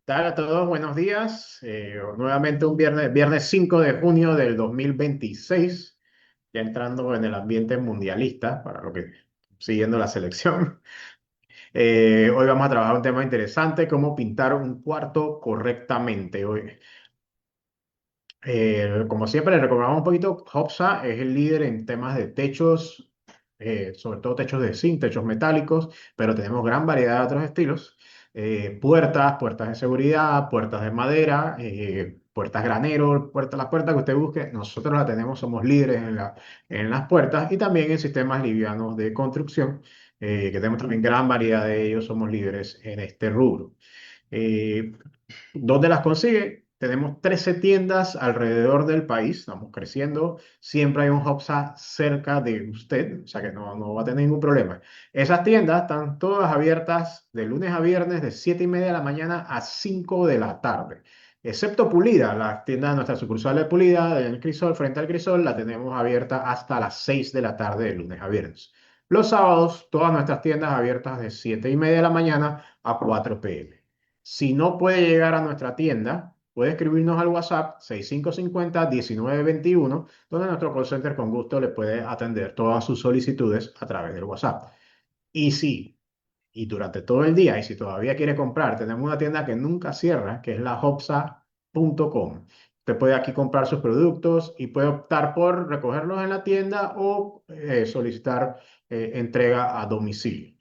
Tal a todos? Buenos días. Nuevamente un viernes 5 de junio del 2026, ya entrando en el ambiente mundialista, para lo que siguiendo la selección. Hoy vamos a trabajar un tema interesante, cómo pintar un cuarto correctamente. Como siempre, le recordamos un poquito, Hopsa es el líder en temas de techos, sobre todo techos de zinc, techos metálicos, pero tenemos gran variedad de otros estilos. Puertas de seguridad, puertas de madera, puertas granero, las puertas que usted busque, nosotros las tenemos, somos líderes en las puertas y también en sistemas livianos de construcción, que tenemos también gran variedad de ellos, somos líderes en este rubro. Eh, ¿Dónde las consigue? Tenemos 13 tiendas alrededor del país, estamos creciendo, siempre hay un Hopsa cerca de usted, o sea que no va a tener ningún problema. Esas tiendas están todas abiertas de lunes a viernes de 7:30 de la mañana a 5 de la tarde, excepto Pulida, la tienda de nuestra sucursal de Pulida, en el Crisol, frente al Crisol, la tenemos abierta hasta las 6 de la tarde de lunes a viernes. Los sábados, todas nuestras tiendas abiertas de 7:30 de la mañana a 4 p.m. Si no puede llegar a nuestra tienda, puede escribirnos al WhatsApp 6550-1921, donde nuestro call center con gusto le puede atender todas sus solicitudes a través del WhatsApp. Y sí, y durante todo el día, y si todavía quiere comprar, tenemos una tienda que nunca cierra, que es la hopsa.com. Usted puede aquí comprar sus productos y puede optar por recogerlos en la tienda o solicitar entrega a domicilio.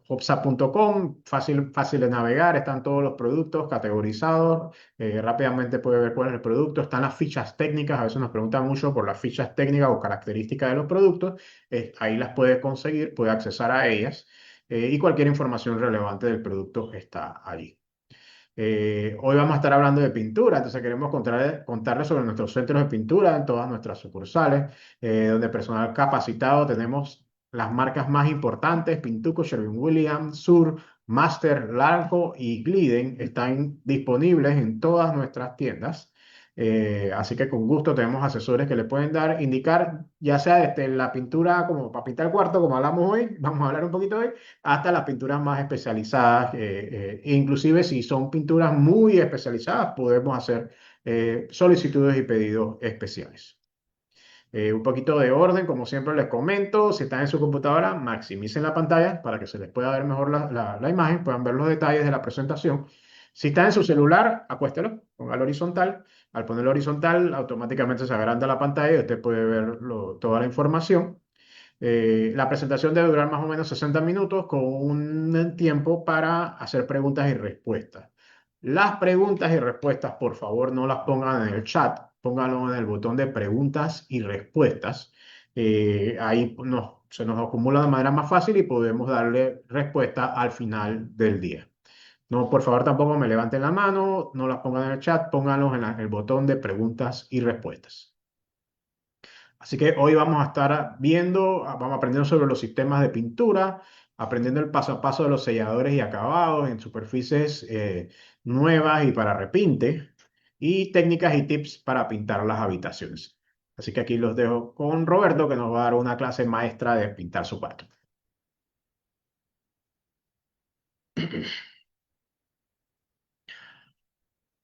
Hopsa.com, fácil, fácil de navegar, están todos los productos categorizados, rápidamente puede ver cuál es el producto, están las fichas técnicas, a veces nos preguntan mucho por las fichas técnicas o características de los productos, ahí las puede conseguir, puede accesar a ellas y cualquier información relevante del producto está allí. Hoy vamos a estar hablando de pintura, entonces queremos contarles sobre nuestros centros de pintura en todas nuestras sucursales, donde personal capacitado tenemos las marcas más importantes, Pintuco, Sherwin-Williams, Sur, Master, Largo y Glidden están disponibles en todas nuestras tiendas. Así que con gusto tenemos asesores que le pueden indicar, ya sea desde la pintura como para pintar el cuarto, como hablamos hoy, vamos a hablar un poquito hoy, hasta las pinturas más especializadas. Inclusive si son pinturas muy especializadas, podemos hacer solicitudes y pedidos especiales. Un poquito de orden, como siempre les comento, si están en su computadora, maximicen la pantalla para que se les pueda ver mejor la imagen, puedan ver los detalles de la presentación. Si está en su celular, acuéstelo, póngalo horizontal. Al ponerlo horizontal, automáticamente se agranda la pantalla y usted puede ver toda la información. La presentación debe durar más o menos 60 minutos con un tiempo para hacer preguntas y respuestas. Las preguntas y respuestas, por favor, no las pongan en el chat, pónganlo en el botón de preguntas y respuestas. Ahí se nos acumula de manera más fácil y podemos darle respuesta al final del día. No, por favor, tampoco me levanten la mano, no las pongan en el chat, pónganlos en el botón de preguntas y respuestas. Así que hoy vamos a estar viendo, vamos aprendiendo sobre los sistemas de pintura, aprendiendo el paso a paso de los selladores y acabados en superficies nuevas y para repinte, y técnicas y tips para pintar las habitaciones. Así que aquí los dejo con Roberto, que nos va a dar una clase maestra de pintar su cuarto.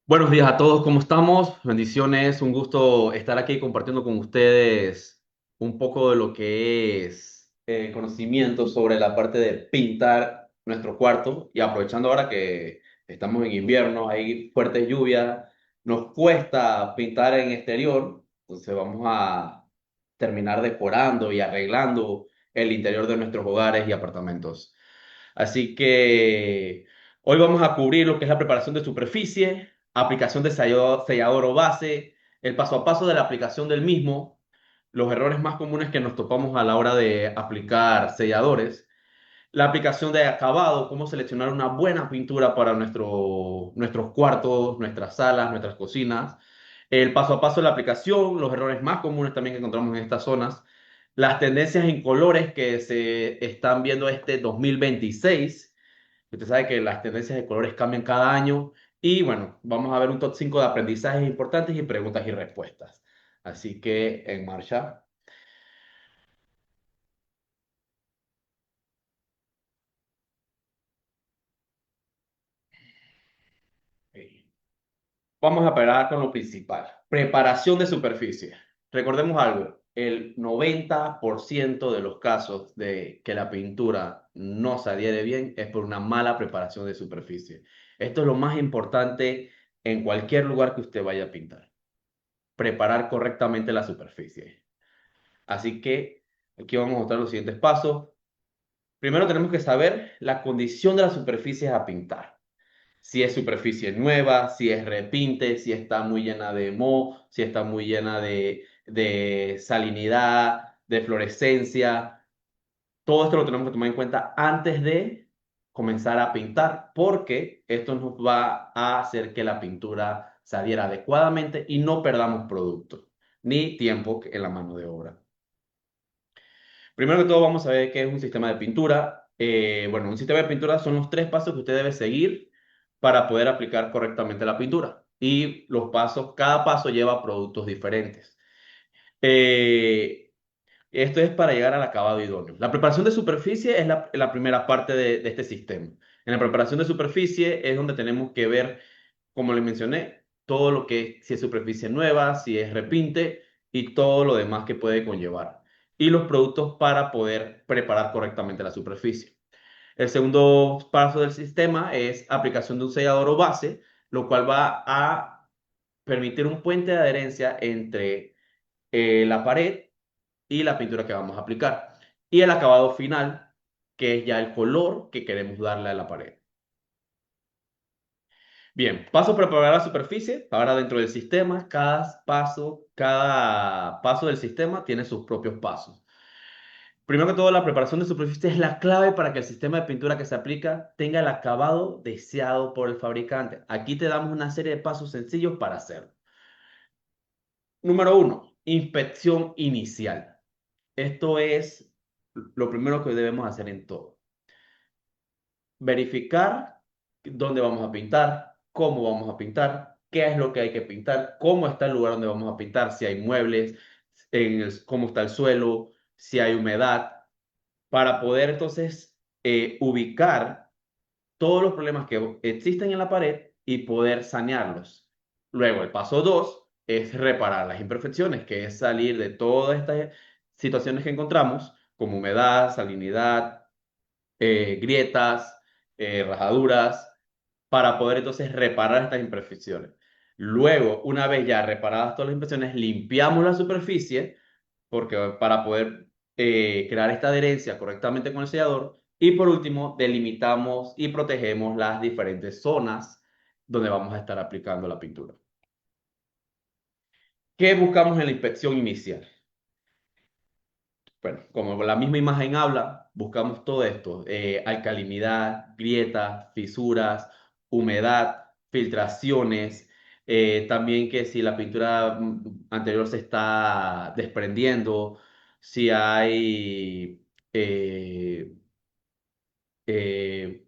Buenos días a todos, ¿cómo estamos? Bendiciones, un gusto estar aquí compartiendo con ustedes un poco de lo que es conocimiento sobre la parte de pintar nuestro cuarto y aprovechando ahora que estamos en invierno, hay fuertes lluvias, nos cuesta pintar en exterior, entonces vamos a terminar decorando y arreglando el interior de nuestros hogares y apartamentos. Así que hoy vamos a cubrir lo que es la preparación de superficie, aplicación de sellador o base, el paso a paso de la aplicación del mismo, los errores más comunes que nos topamos a la hora de aplicar selladores, la aplicación de acabado, cómo seleccionar una buena pintura para nuestros cuartos, nuestras salas, nuestras cocinas, el paso a paso de la aplicación, los errores más comunes también que encontramos en estas zonas, las tendencias en colores que se están viendo este 2026. Usted sabe que las tendencias de colores cambian cada año y bueno, vamos a ver un top 5 de aprendizajes importantes y preguntas y respuestas. Así que en marcha. Vamos a parar con lo principal. Preparación de superficie. Recordemos algo, el 90% de los casos de que la pintura no se adhiere bien es por una mala preparación de superficie. Esto es lo más importante en cualquier lugar que usted vaya a pintar. Preparar correctamente la superficie. Así que aquí vamos a mostrar los siguientes pasos. Primero tenemos que saber la condición de las superficies a pintar. Si es superficie nueva, si es repinte, si está muy llena de moho, si está muy llena de salinidad, de fluorescencia. Todo esto lo tenemos que tomar en cuenta antes de comenzar a pintar, porque esto nos va a hacer que la pintura se adhiera adecuadamente y no perdamos producto ni tiempo en la mano de obra. Primero que todo vamos a ver qué es un sistema de pintura. Bueno, un sistema de pintura son los tres pasos que usted debe seguir para poder aplicar correctamente la pintura. Y los pasos, cada paso lleva productos diferentes. Eh, Esto es para llegar al acabado idóneo. La preparación de superficie es la primera parte de este sistema. En la preparación de superficie es donde tenemos que ver, como les mencioné, todo lo que si es superficie nueva, si es repinte y todo lo demás que puede conllevar. Y los productos para poder preparar correctamente la superficie. El segundo paso del sistema es aplicación de un sellador o base, lo cual va a permitir un puente de adherencia entre la pared y la pintura que vamos a aplicar. Y el acabado final, que es ya el color que queremos darle a la pared. Bien, paso para preparar la superficie. Ahora dentro del sistema, cada paso del sistema tiene sus propios pasos. Primero que todo, la preparación de superficie es la clave para que el sistema de pintura que se aplica tenga el acabado deseado por el fabricante. Aquí te damos una serie de pasos sencillos para hacerlo. Número uno, inspección inicial. Esto es lo primero que debemos hacer en todo. Verificar dónde vamos a pintar, cómo vamos a pintar, qué es lo que hay que pintar, cómo está el lugar donde vamos a pintar, si hay muebles, cómo está el suelo, si hay humedad, para poder entonces ubicar todos los problemas que existen en la pared y poder sanearlos. Luego, el paso 2 es reparar las imperfecciones, que es salir de todas estas situaciones que encontramos, como humedad, salinidad, grietas, rajaduras, para poder entonces reparar estas imperfecciones. Luego, una vez ya reparadas todas las imperfecciones, limpiamos la superficie porque para poder crear esta adherencia correctamente con el sellador. Y por último, delimitamos y protegemos las diferentes zonas donde vamos a estar aplicando la pintura. ¿Qué buscamos en la inspección inicial? Bueno, como la misma imagen habla, buscamos todo esto, alcalinidad, grietas, fisuras, humedad, filtraciones, también que si la pintura anterior se está desprendiendo, si hay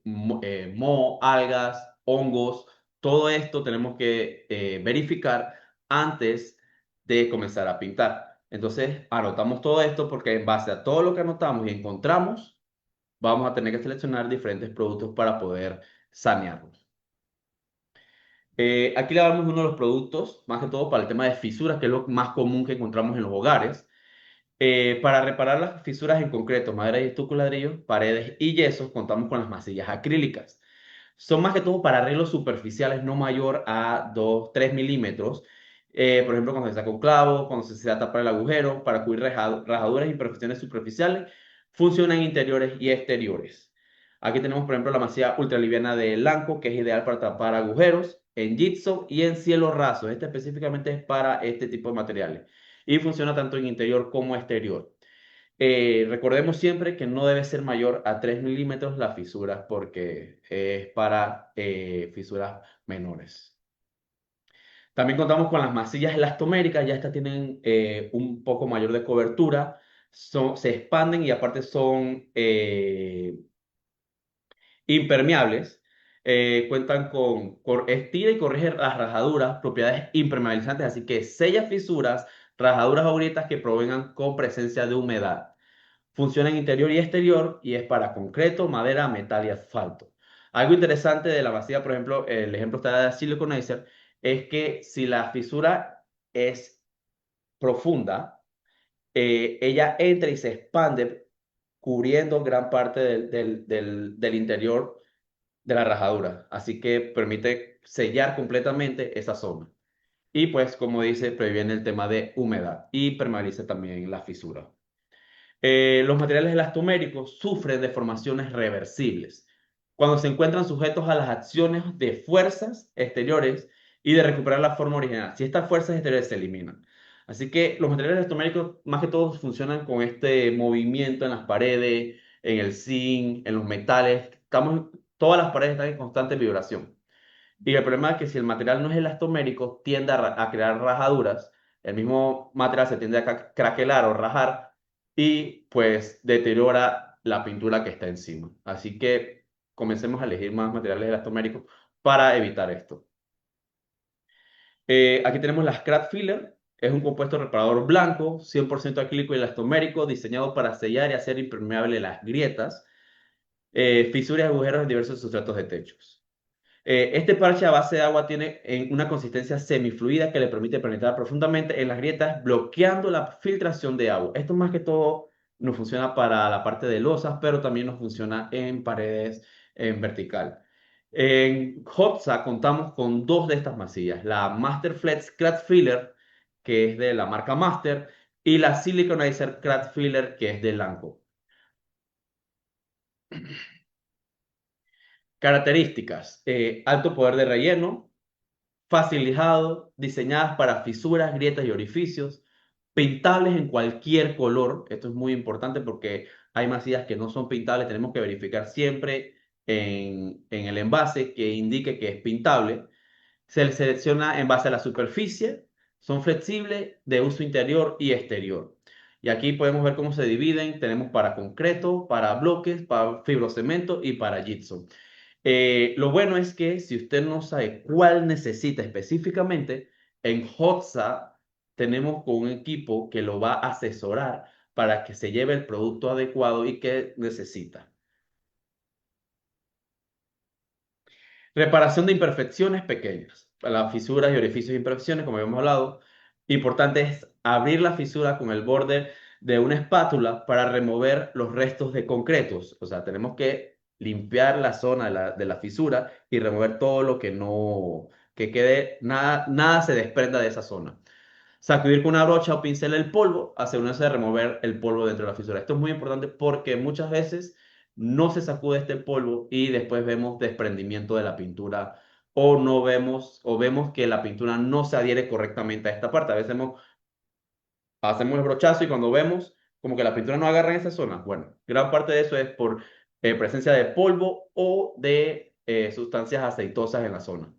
moho, algas, hongos, todo esto tenemos que verificar antes de comenzar a pintar. Entonces, anotamos todo esto porque en base a todo lo que anotamos y encontramos, vamos a tener que seleccionar diferentes productos para poder sanearlos. Aquí le damos uno de los productos, más que todo para el tema de fisuras, que es lo más común que encontramos en los hogares. Para reparar las fisuras en concreto, madera y estuco ladrillo, paredes y yesos, contamos con las masillas acrílicas. Son más que todo para arreglos superficiales no mayor a 2 3 milímetros. Por ejemplo, cuando se saca un clavo, cuando se desea tapar el agujero, para cubrir rajaduras y imperfecciones superficiales, funcionan en interiores y exteriores. Aquí tenemos, por ejemplo, la masilla ultraliviana de Lanco, que es ideal para tapar agujeros en gypsum y en cielo raso. Este específicamente es para este tipo de materiales y funciona tanto en interior como exterior. Recordemos siempre que no debe ser mayor a 3 milímetros las fisuras porque es para fisuras menores. También contamos con las masillas elastoméricas, ya estas tienen un poco mayor de cobertura, se expanden y aparte son impermeables. Cuentan estira y corrige las rajaduras, propiedades impermeabilizantes, así que sella fisuras, rajaduras o grietas que provengan con presencia de humedad. Funciona en interior y exterior y es para concreto, madera, metal y asfalto. Algo interesante de la masilla, por ejemplo, el ejemplo está de Siliconizer, es que si la fisura es profunda, ella entra y se expande cubriendo gran parte del interior de la rajadura. Así que permite sellar completamente esa zona. Y pues, como dice, previene el tema de humedad y permanece también la fisura. Los materiales elastoméricos sufren deformaciones reversibles cuando se encuentran sujetos a las acciones de fuerzas exteriores y de recuperar la forma original, si estas fuerzas exteriores se eliminan. Así que los materiales elastoméricos más que todo funcionan con este movimiento en las paredes, en el zinc, en los metales. Todas las paredes están en constante vibración. Y el problema es que si el material no es elastomérico, tiende a crear rajaduras. El mismo material se tiende a craquelar o rajar y pues deteriora la pintura que está encima. Así que comencemos a elegir más materiales elastoméricos para evitar esto. Aquí tenemos la Scrap Filler. Es un compuesto reparador blanco, 100% acrílico y elastomérico, diseñado para sellar y hacer impermeable las grietas, fisuras y agujeros en diversos sustratos de techos. Este parche a base de agua tiene una consistencia semifluida que le permite penetrar profundamente en las grietas, bloqueando la filtración de agua. Esto más que todo nos funciona para la parte de losas, pero también nos funciona en paredes en vertical. En Hotza contamos con dos de estas masillas, la Master Flex Crack Filler, que es de la marca Master, y la Siliconizer Crack Filler, que es de Lanco. Características: alto poder de relleno, fácil lijado, diseñadas para fisuras, grietas y orificios, pintables en cualquier color. Esto es muy importante porque hay masillas que no son pintables. Tenemos que verificar siempre en el envase que indique que es pintable. Se le selecciona en base a la superficie. Son flexibles, de uso interior y exterior. Y aquí podemos ver cómo se dividen. Tenemos para concreto, para bloques, para fibrocemento y para gypsum. Lo bueno es que si usted no sabe cuál necesita específicamente, en Hotza tenemos con un equipo que lo va a asesorar para que se lleve el producto adecuado y que necesita. Reparación de imperfecciones pequeñas. Para las fisuras y orificios de imperfecciones, como habíamos hablado, importante es abrir la fisura con el borde de una espátula para remover los restos de concretos. O sea, tenemos que limpiar la zona de la fisura y remover todo lo que no, que quede, nada se desprenda de esa zona. Sacudir con una brocha o pincel el polvo, asegurarse de remover el polvo dentro de la fisura. Esto es muy importante porque muchas veces no se sacude este polvo y después vemos desprendimiento de la pintura o no vemos o vemos que la pintura no se adhiere correctamente a esta parte. A veces hacemos el brochazo y cuando vemos como que la pintura no agarra en esa zona, bueno, gran parte de eso es por presencia de polvo o de sustancias aceitosas en la zona.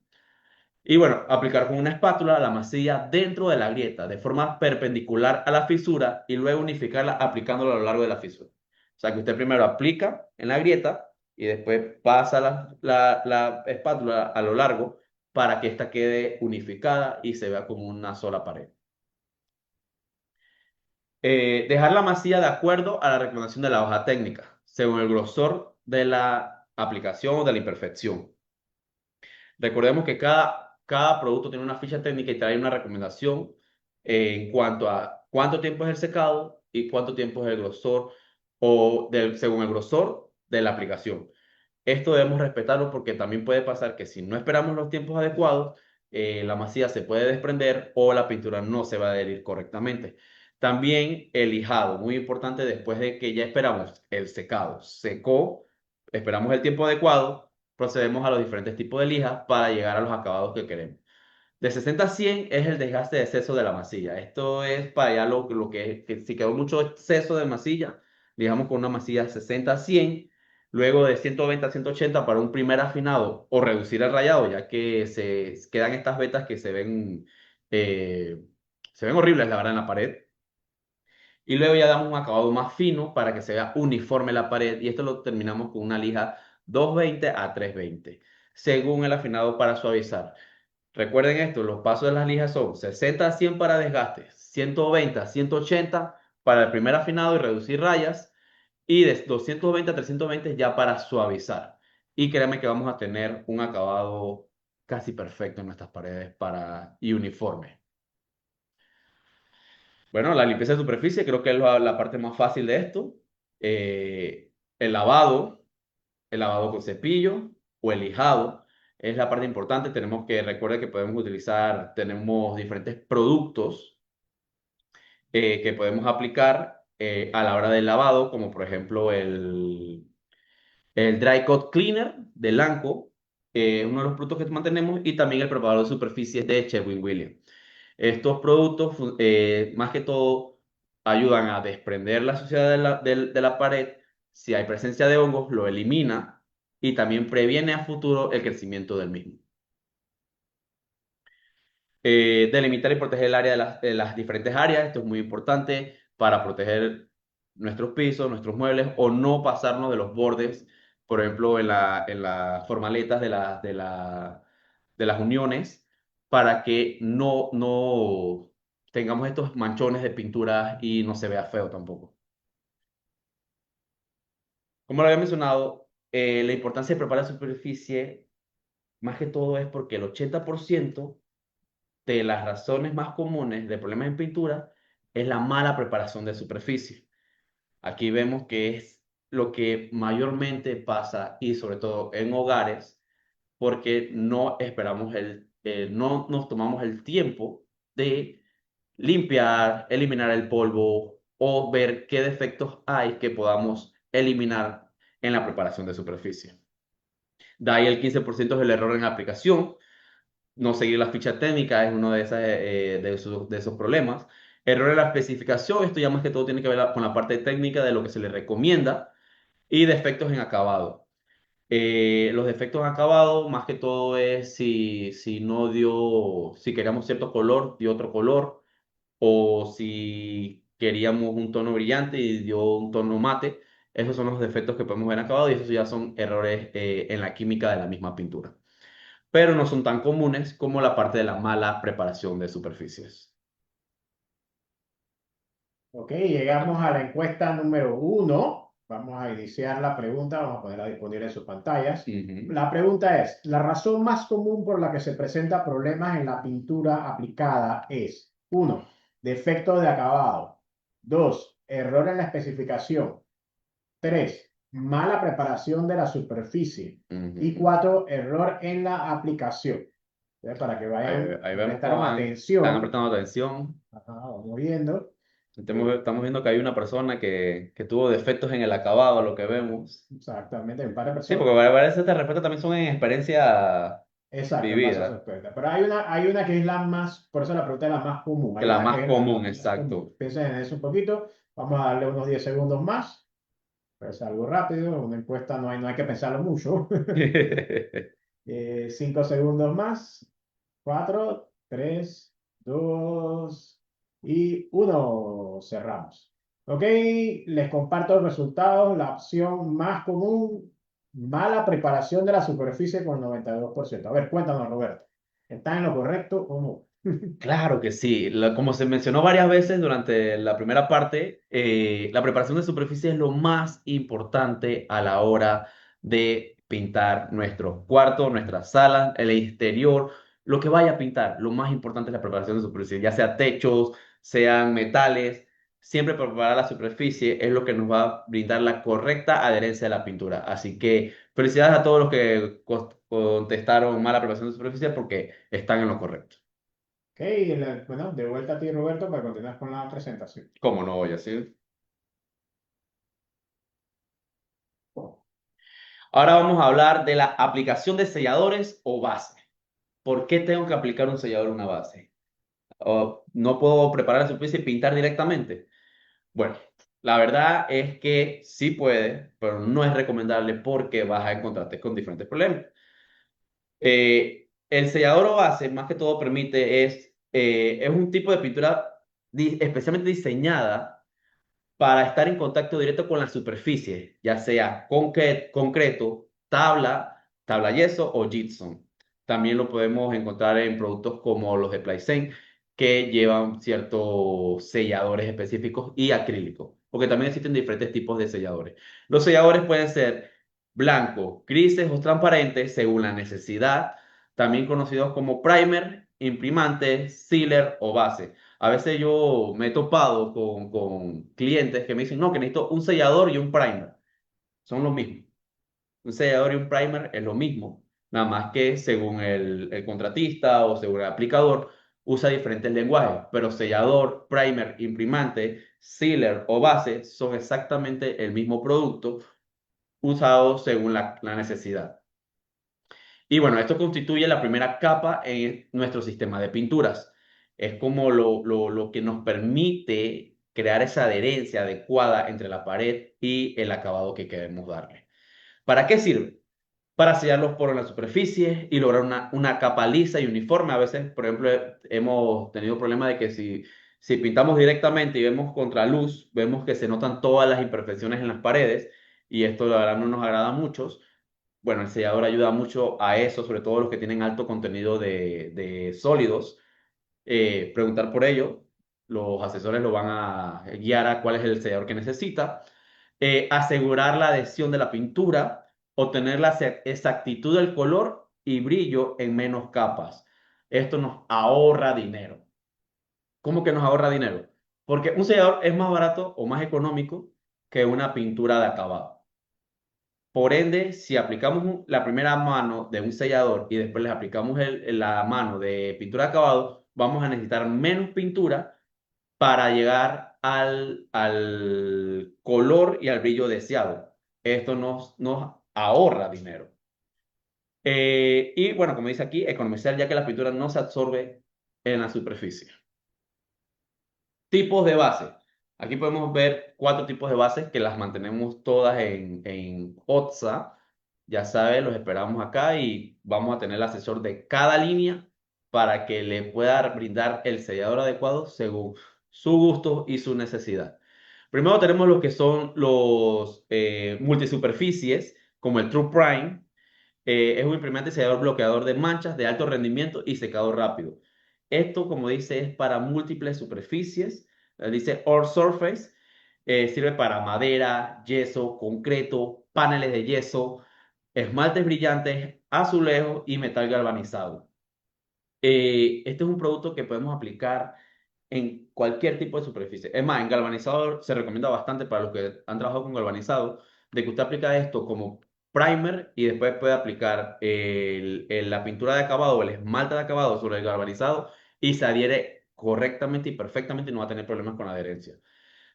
Y bueno, aplicar con una espátula la masilla dentro de la grieta de forma perpendicular a la fisura y luego unificarla aplicándola a lo largo de la fisura. O sea que usted primero aplica en la grieta y después pasa la espátula a lo largo para que ésta quede unificada y se vea como una sola pared. Dejar la masilla de acuerdo a la recomendación de la hoja técnica, según el grosor de la aplicación o de la imperfección. Recordemos que cada producto tiene una ficha técnica y trae una recomendación en cuanto a cuánto tiempo es el secado y cuánto tiempo es el grosor según el grosor de la aplicación. Esto debemos respetarlo porque también puede pasar que si no esperamos los tiempos adecuados, la masilla se puede desprender o la pintura no se va a adherir correctamente. También el lijado, muy importante después de que ya esperamos el secado. Secó, esperamos el tiempo adecuado, procedemos a los diferentes tipos de lija para llegar a los acabados que queremos. De 60 a 100 es el desgaste de exceso de la masilla. Esto es para ya lo que si quedó mucho exceso de masilla, digamos con una masilla 60 a 100, luego de 120 a 180 para un primer afinado o reducir el rayado, ya que se quedan estas vetas que eh, se ven horribles, la verdad, en la pared. Y luego ya damos un acabado más fino para que se vea uniforme la pared y esto lo terminamos con una lija 220 a 320, según el afinado para suavizar. Recuerden esto, los pasos de las lijas son 60 a 100 para desgaste, 120 a 180 para el primer afinado y reducir rayas, y de 220 a 320 ya para suavizar. Y créanme que vamos a tener un acabado casi perfecto en nuestras paredes y uniforme. Bueno, la limpieza de superficie creo que es la parte más fácil de esto. Eh, el lavado, el lavado con cepillo o el lijado es la parte importante. Recuerda que podemos utilizar, tenemos diferentes productos que podemos aplicar a la hora del lavado, como por ejemplo el Dry Coat Cleaner de Lanco, uno de los productos que mantenemos, y también el preparador de superficies de Sherwin-Williams. Estos productos, más que todo, ayudan a desprender la suciedad de la pared. Si hay presencia de hongos, lo elimina y también previene a futuro el crecimiento del mismo. Delimitar y proteger el área de las diferentes áreas. Esto es muy importante para proteger nuestros pisos, nuestros muebles o no pasarnos de los bordes, por ejemplo, en las formaletas de las uniones, para que no tengamos estos manchones de pintura y no se vea feo tampoco. Como lo había mencionado, la importancia de preparar la superficie, más que todo, es porque el 80% de las razones más comunes de problemas en pintura es la mala preparación de superficie. Aquí vemos que es lo que mayormente pasa y sobre todo en hogares porque no esperamos no nos tomamos el tiempo de limpiar, eliminar el polvo o ver qué defectos hay que podamos eliminar en la preparación de superficie. De ahí el 15% es el error en la aplicación. No seguir la ficha técnica es uno de esos problemas. Error en la especificación, esto ya más que todo tiene que ver con la parte técnica de lo que se le recomienda. Y defectos en acabado. Los defectos en acabado, más que todo es si no dio, si queríamos cierto color, dio otro color, o si queríamos un tono brillante y dio un tono mate. Esos son los defectos que podemos ver en acabado y esos ya son errores en la química de la misma pintura, pero no son tan comunes como la parte de la mala preparación de superficies. Ok, llegamos a la encuesta número 1. Vamos a iniciar la pregunta, vamos a ponerla disponible en sus pantallas. Ujú. La pregunta es, ¿la razón más común por la que se presenta problemas en la pintura aplicada es: 1, defecto de acabado; 2, error en la especificación; 3, mala preparación de la superficie; y Ujú. 4, error en la aplicación? Para que Ahí, vayan, ahí vemos prestaron cómo están atención. prestando atención. Ajá, vamos viendo. Estamos viendo que hay una persona que tuvo defectos en el acabado, lo que vemos. Exactamente, un par de Sí, personas. porque varias de estas respuestas también son en experiencia Exacto, en base a su vivida, experiencia. Pero hay una que es la más, por eso la pregunta es la más común. que Hay la una más que es la común, más común. exacto. Piensen en eso un poquito. Vamos a darle unos 10 segundos más. Es algo rápido. Una encuesta no hay que pensarlo mucho. 5 segundos más. 4, 3, 2 y 1. Cerramos. Ok, les comparto los resultados. La opción más común, mala preparación de la superficie con 92%. A ver, cuéntanos, Roberto. ¿Está en lo correcto o no? Claro que sí. Como se mencionó varias veces durante la primera parte, la preparación de superficie es lo más importante a la hora de pintar nuestro cuarto, nuestra sala, el exterior, lo que vaya a pintar. Lo más importante es la preparación de superficie, ya sea techos, sean metales. Siempre preparar la superficie es lo que nos va a brindar la correcta adherencia de la pintura. Así que felicidades a todos los que contestaron mala preparación de superficie porque están en lo correcto. Ok, bueno, de vuelta a ti, Roberto, para continuar con la presentación. ¿Cómo no voy a decir? Ahora vamos a hablar de la aplicación de selladores o base. ¿Por qué tengo que aplicar un sellador a una base? ¿O no puedo preparar la superficie y pintar directamente? Bueno, la verdad es que sí puede, pero no es recomendable porque vas a encontrarte con diferentes problemas. El sellador o base, más que todo, es un tipo de pintura especialmente diseñada para estar en contacto directo con la superficie, ya sea concreto, tabla yeso o gypsum. También lo podemos encontrar en productos como los de Playzen, que llevan ciertos selladores específicos y acrílicos, porque también existen diferentes tipos de selladores. Los selladores pueden ser blancos, grises o transparentes según la necesidad también conocidos como primer, imprimante, sealer o base. A veces yo me he topado con clientes que me dicen, no, que necesito un sellador y un primer. Son los mismos. Un sellador y un primer es lo mismo, nada más que según el contratista o según el aplicador usa diferentes lenguajes, pero sellador, primer, imprimante, sealer o base son exactamente el mismo producto usado según la necesidad. Y bueno, esto constituye la primera capa en nuestro sistema de pinturas. Es como lo que nos permite crear esa adherencia adecuada entre la pared y el acabado que queremos darle. ¿Para qué sirve? Para sellar los poros en la superficie y lograr una capa lisa y uniforme. A veces, por ejemplo, hemos tenido problemas de que si pintamos directamente y vemos contraluz, vemos que se notan todas las imperfecciones en las paredes y esto la verdad no nos agrada a muchos. Bueno, el sellador ayuda mucho a eso, sobre todo los que tienen alto contenido de sólidos. Preguntar por ello, los asesores lo van a guiar a cuál es el sellador que necesita. Asegurar la adhesión de la pintura, obtener la exactitud del color y brillo en menos capas. Esto nos ahorra dinero. ¿Cómo que nos ahorra dinero? Porque un sellador es más barato o más económico que una pintura de acabado. Por ende, si aplicamos la primera mano de un sellador y después les aplicamos la mano de pintura de acabado, vamos a necesitar menos pintura para llegar al color y al brillo deseado. Esto nos ahorra dinero. Y bueno, como dice aquí, economizar ya que la pintura no se absorbe en la superficie. Tipos de base. Aquí podemos ver 4 tipos de bases que las mantenemos todas en OTSA. Ya saben, los esperamos acá y vamos a tener el asesor de cada línea para que le pueda brindar el sellador adecuado según su gusto y su necesidad. Primero tenemos lo que son los multisuperficies, como el True Prime. Es un imprimente sellador bloqueador de manchas de alto rendimiento y secado rápido. Esto, como dice, es para múltiples superficies. Dice All Surface. Sirve para madera, yeso, concreto, paneles de yeso, esmaltes brillantes, azulejos y metal galvanizado. Este es un producto que podemos aplicar en cualquier tipo de superficie. Es más, en galvanizador se recomienda bastante para los que han trabajado con galvanizado, de que usted aplica esto como primer y después puede aplicar la pintura de acabado o el esmalte de acabado sobre el galvanizado y se adhiere correctamente y perfectamente y no va a tener problemas con la adherencia.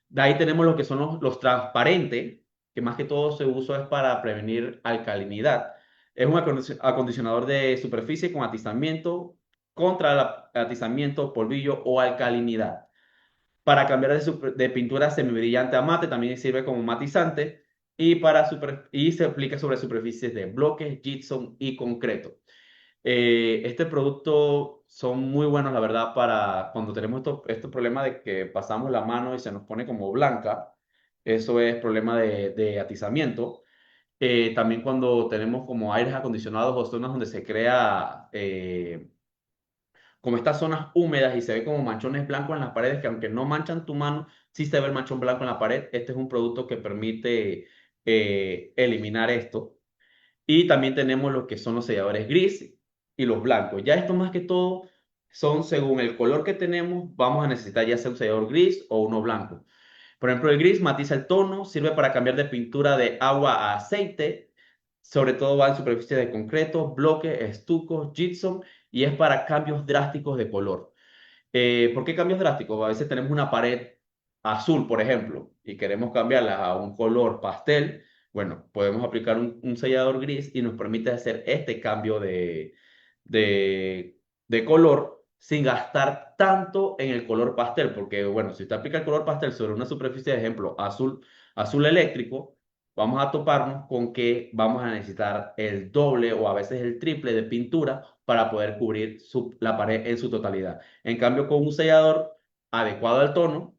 De ahí tenemos lo que son los transparentes, que más que todo su uso es para prevenir alcalinidad. Es un acondicionador de superficie con atizamiento contra el atizamiento, polvillo o alcalinidad. Para cambiar de pintura semibrillante a mate también sirve como matizante y se aplica sobre superficies de bloques, gypsum y concreto. Este producto son muy buenos, la verdad, para cuando tenemos estos problemas de que pasamos la mano y se nos pone como blanca. Eso es problema de atizamiento. También cuando tenemos como aires acondicionados o zonas donde se crea como estas zonas húmedas y se ve como manchones blancos en las paredes, que aunque no manchan tu mano, sí se ve el manchón blanco en la pared. Este es un producto que permite eliminar esto. Y también tenemos lo que son los selladores gris y los blancos. Ya esto más que todo son según el color que tenemos, vamos a necesitar ya sea un sellador gris o uno blanco. Por ejemplo, el gris matiza el tono, sirve para cambiar de pintura de agua a aceite, sobre todo va en superficies de concreto, bloques, estucos, gypsum y es para cambios drásticos de color. ¿Por qué cambios drásticos? A veces tenemos una pared azul, por ejemplo, y queremos cambiarla a un color pastel. Bueno, podemos aplicar un sellador gris y nos permite hacer este cambio de, de color sin gastar tanto en el color pastel, porque bueno, si usted aplica el color pastel sobre una superficie, de ejemplo, azul eléctrico, vamos a toparnos con que vamos a necesitar el doble o a veces el triple de pintura para poder cubrir la pared en su totalidad. En cambio, con un sellador adecuado al tono,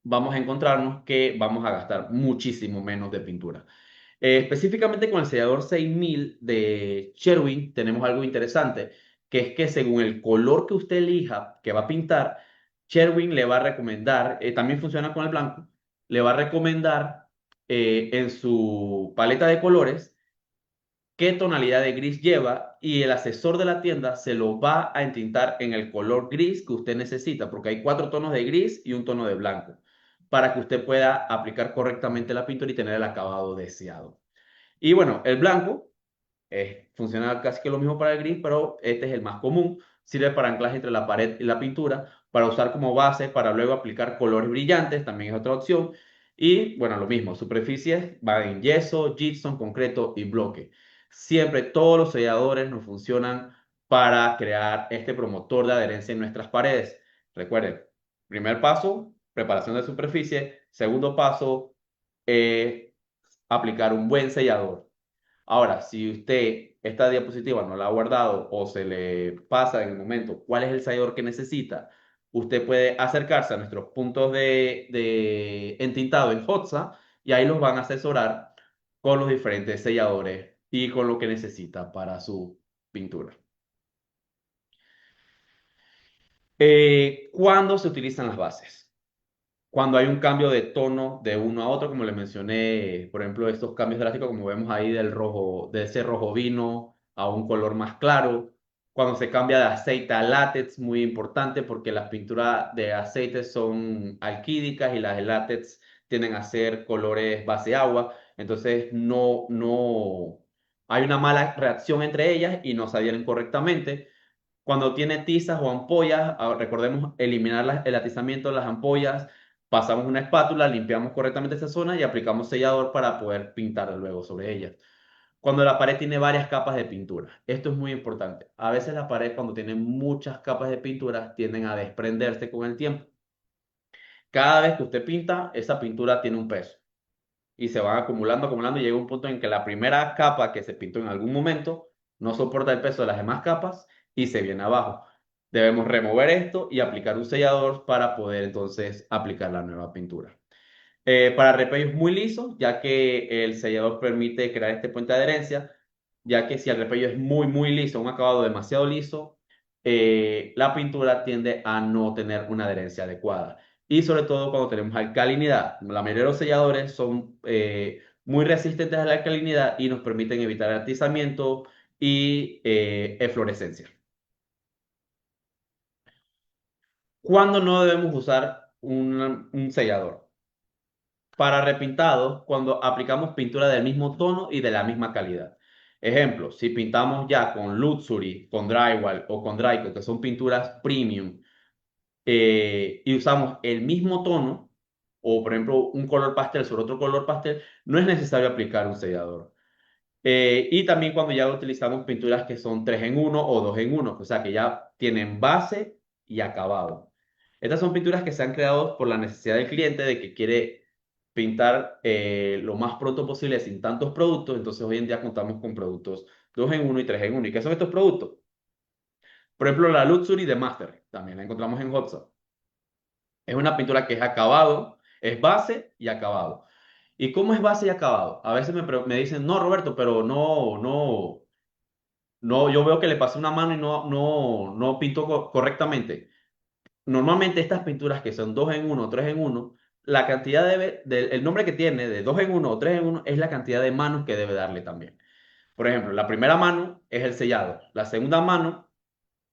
vamos a encontrarnos que vamos a gastar muchísimo menos de pintura. Específicamente con el sellador 6000 de Sherwin tenemos algo interesante, que es que según el color que usted elija que va a pintar, Sherwin le va a recomendar, también funciona con el blanco, le va a recomendar en su paleta de colores qué tonalidad de gris lleva y el asesor de la tienda se lo va a entintar en el color gris que usted necesita, porque hay 4 tonos de gris y un tono de blanco, para que usted pueda aplicar correctamente la pintura y tener el acabado deseado. Y bueno, el blanco funciona casi que lo mismo para el gris, pero este es el más común. Sirve para anclaje entre la pared y la pintura, para usar como base, para luego aplicar colores brillantes, también es otra opción. Y bueno, lo mismo, superficies van en yeso, gypsum, concreto y bloque. Siempre todos los selladores nos funcionan para crear este promotor de adherencia en nuestras paredes. Recuerden, primer paso, preparación de superficie. Segundo paso, eh, aplicar un buen sellador. Ahora, si usted esta diapositiva no la ha guardado o se le pasa en el momento cuál es el sellador que necesita, usted puede acercarse a nuestros puntos de entintado en Hotza y ahí los van a asesorar con los diferentes selladores y con lo que necesita para su pintura. ¿Cuándo se utilizan las bases? Cuando hay un cambio de tono de uno a otro, como les mencioné, por ejemplo, estos cambios drásticos, como vemos ahí del rojo, de ese rojo vino a un color más claro. Cuando se cambia de aceite a látex, muy importante porque las pinturas de aceite son alquídicas y las de látex tienden a ser colores base agua. Entonces, no hay una mala reacción entre ellas y no se adhieren correctamente. Cuando tiene tizas o ampollas, recordemos eliminar el atizamiento de las ampollas, pasamos una espátula, limpiamos correctamente esa zona y aplicamos sellador para poder pintar luego sobre ella. Cuando la pared tiene varias capas de pintura, esto es muy importante. A veces la pared cuando tiene muchas capas de pintura tienden a desprenderse con el tiempo. Cada vez que usted pinta, esa pintura tiene un peso y se van acumulando, acumulando y llega un punto en que la primera capa que se pintó en algún momento no soporta el peso de las demás capas y se viene abajo. Debemos remover esto y aplicar un sellador para poder entonces aplicar la nueva pintura. Para repellos muy lisos, ya que el sellador permite crear este puente de adherencia, ya que si el repello es muy liso, un acabado demasiado liso, la pintura tiende a no tener una adherencia adecuada. Y sobre todo cuando tenemos alcalinidad. La mayoría de los selladores son muy resistentes a la alcalinidad y nos permiten evitar el atizamiento y eflorescencia. ¿Cuándo no debemos usar un sellador? Para repintados cuando aplicamos pintura del mismo tono y de la misma calidad. Ejemplo, si pintamos ya con Luxury, con Drywall o con Dryco, que son pinturas premium, y usamos el mismo tono, o por ejemplo un color pastel sobre otro color pastel, no es necesario aplicar un sellador. Y también cuando ya utilizamos pinturas que son 3 en uno o 2 en uno, o sea que ya tienen base y acabado. Estas son pinturas que se han creado por la necesidad del cliente de que quiere pintar lo más pronto posible sin tantos productos. Entonces hoy en día contamos con productos 2 en uno y 3 en uno. ¿Y qué son estos productos? Por ejemplo, la Luxury de Master, también la encontramos en Hotza. Es una pintura que es acabado, es base y acabado. ¿Y cómo es base y acabado? A veces me dicen, no, Roberto, pero no, yo veo que le pasé una mano y no pintó correctamente. Normalmente estas pinturas que son 2 en uno, 3 en uno, la cantidad el nombre que tiene de 2 en uno o 3 en uno es la cantidad de manos que debe darle también. Por ejemplo, la primera mano es el sellado, la segunda mano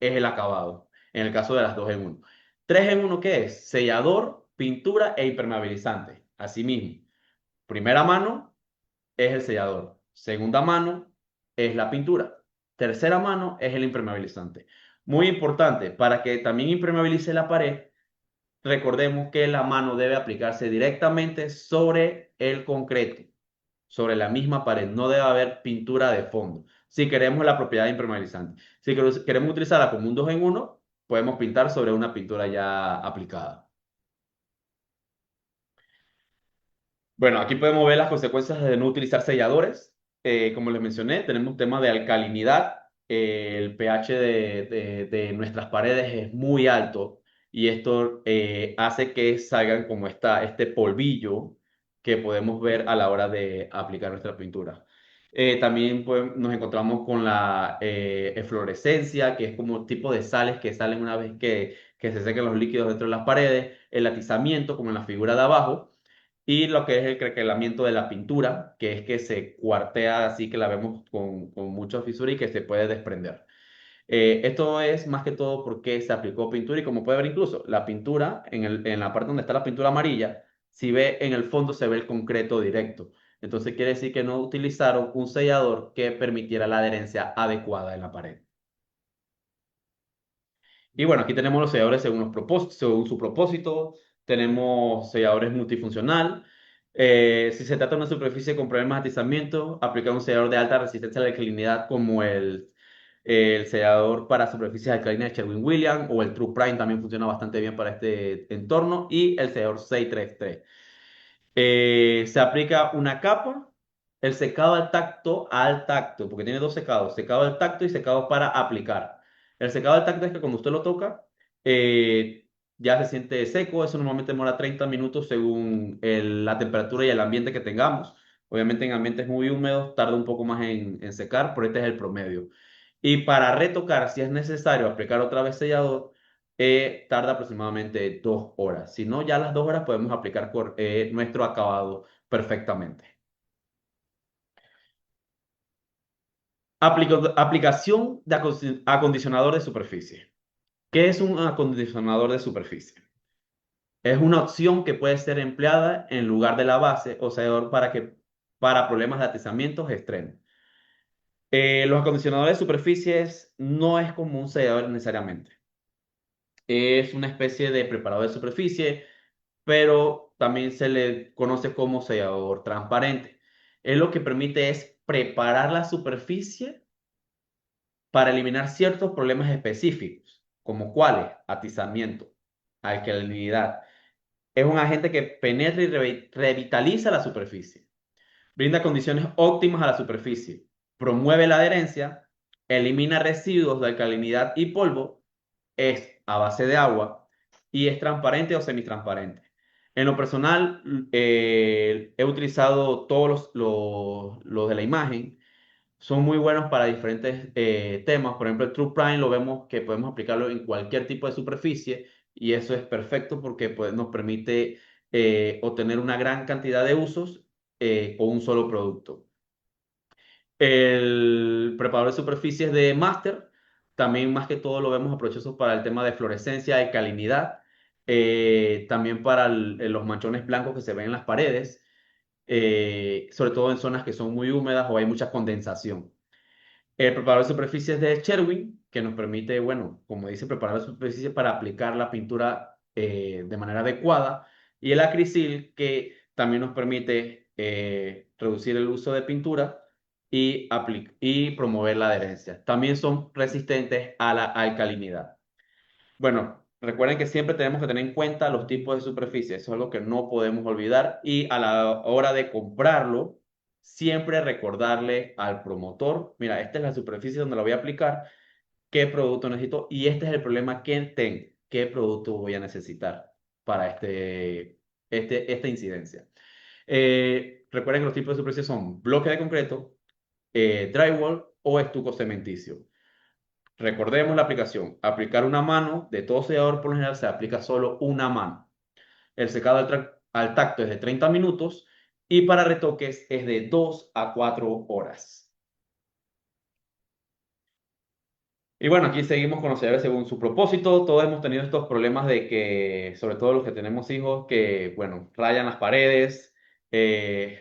es el acabado, en el caso de las 2 en uno. 3 en uno, ¿qué es? Sellador, pintura e impermeabilizante. Asimismo, primera mano es el sellador. Segunda mano es la pintura. Tercera mano es el impermeabilizante. Muy importante, para que también impermeabilice la pared, recordemos que la mano debe aplicarse directamente sobre el concreto, sobre la misma pared. No debe haber pintura de fondo. Si queremos la propiedad impermeabilizante. Si queremos utilizarla como un 2 en uno, podemos pintar sobre una pintura ya aplicada. Bueno, aquí podemos ver las consecuencias de no utilizar selladores. Como les mencioné, tenemos un tema de alcalinidad. El pH de nuestras paredes es muy alto y esto hace que salgan como este polvillo que podemos ver a la hora de aplicar nuestra pintura. También pues, nos encontramos con la eflorescencia, que es como un tipo de sales que salen una vez que se sequen los líquidos dentro de las paredes, el atizamiento, como en la figura de abajo, y lo que es el craquelamiento de la pintura, que es que se cuartea así que la vemos con mucha fisura y que se puede desprender. Esto es más que todo porque se aplicó pintura y como puede ver incluso la pintura, en la parte donde está la pintura amarilla, si ve en el fondo se ve el concreto directo. Entonces quiere decir que no utilizaron un sellador que permitiera la adherencia adecuada en la pared. Y bueno, aquí tenemos los selladores según, según su propósito. Tenemos selladores multifuncional. Si se trata de una superficie con problemas de atizamiento, aplicar un sellador de alta resistencia a la alcalinidad como el sellador para superficies alcalinas de Sherwin-Williams o el True Prime también funciona bastante bien para este entorno y el sellador 633. Se aplica una capa, el secado al tacto, porque tiene dos secados, secado al tacto y secado para aplicar. El secado al tacto es que cuando usted lo toca, eh, ya se siente seco, eso normalmente demora 30 minutos según la temperatura y el ambiente que tengamos. Obviamente en ambientes muy húmedos tarda un poco más en secar, pero este es el promedio. Y para retocar, si es necesario aplicar otra vez sellador, tarda aproximadamente 2 horas. Si no, ya a las 2 horas podemos aplicar nuestro acabado perfectamente. Aplicación de acondicionador de superficie. ¿Qué es un acondicionador de superficie? Es una opción que puede ser empleada en lugar de la base o sellador para problemas de atizamientos extremos. Los acondicionadores de superficies no es como un sellador necesariamente. Es una especie de preparador de superficie, pero también se le conoce como sellador transparente. Es lo que permite es preparar la superficie para eliminar ciertos problemas específicos, como cuáles, atizamiento, alcalinidad. Es un agente que penetra y revitaliza la superficie, brinda condiciones óptimas a la superficie, promueve la adherencia, elimina residuos de alcalinidad y polvo, es a base de agua y es transparente o semitransparente. En lo personal, he utilizado todos los de la imagen. Son muy buenos para diferentes temas. Por ejemplo, el True Prime lo vemos que podemos aplicarlo en cualquier tipo de superficie y eso es perfecto porque pues, nos permite obtener una gran cantidad de usos con un solo producto. El preparador de superficies de Master, también más que todo lo vemos aprovechoso para el tema de fluorescencia y calinidad, también para los manchones blancos que se ven en las paredes, sobre todo en zonas que son muy húmedas o hay mucha condensación. El preparador de superficies de Sherwin, que nos permite, bueno, como dice, preparar la superficie para aplicar la pintura de manera adecuada. Y el Acrisil, que también nos permite reducir el uso de pintura y promover la adherencia. También son resistentes a la alcalinidad. Bueno, recuerden que siempre tenemos que tener en cuenta los tipos de superficie, eso es algo que no podemos olvidar y a la hora de comprarlo, siempre recordarle al promotor, mira, esta es la superficie donde la voy a aplicar, qué producto necesito y este es el problema que tengo, qué producto voy a necesitar para esta incidencia. Recuerden que los tipos de superficie son bloque de concreto, drywall o estuco cementicio. Recordemos la aplicación. Aplicar una mano, de todo sellador por lo general se aplica solo una mano. El secado al tacto es de 30 minutos y para retoques es de 2 a 4 horas. Y bueno, aquí seguimos con los selladores según su propósito. Todos hemos tenido estos problemas de que, sobre todo los que tenemos hijos, que, bueno, rayan las paredes,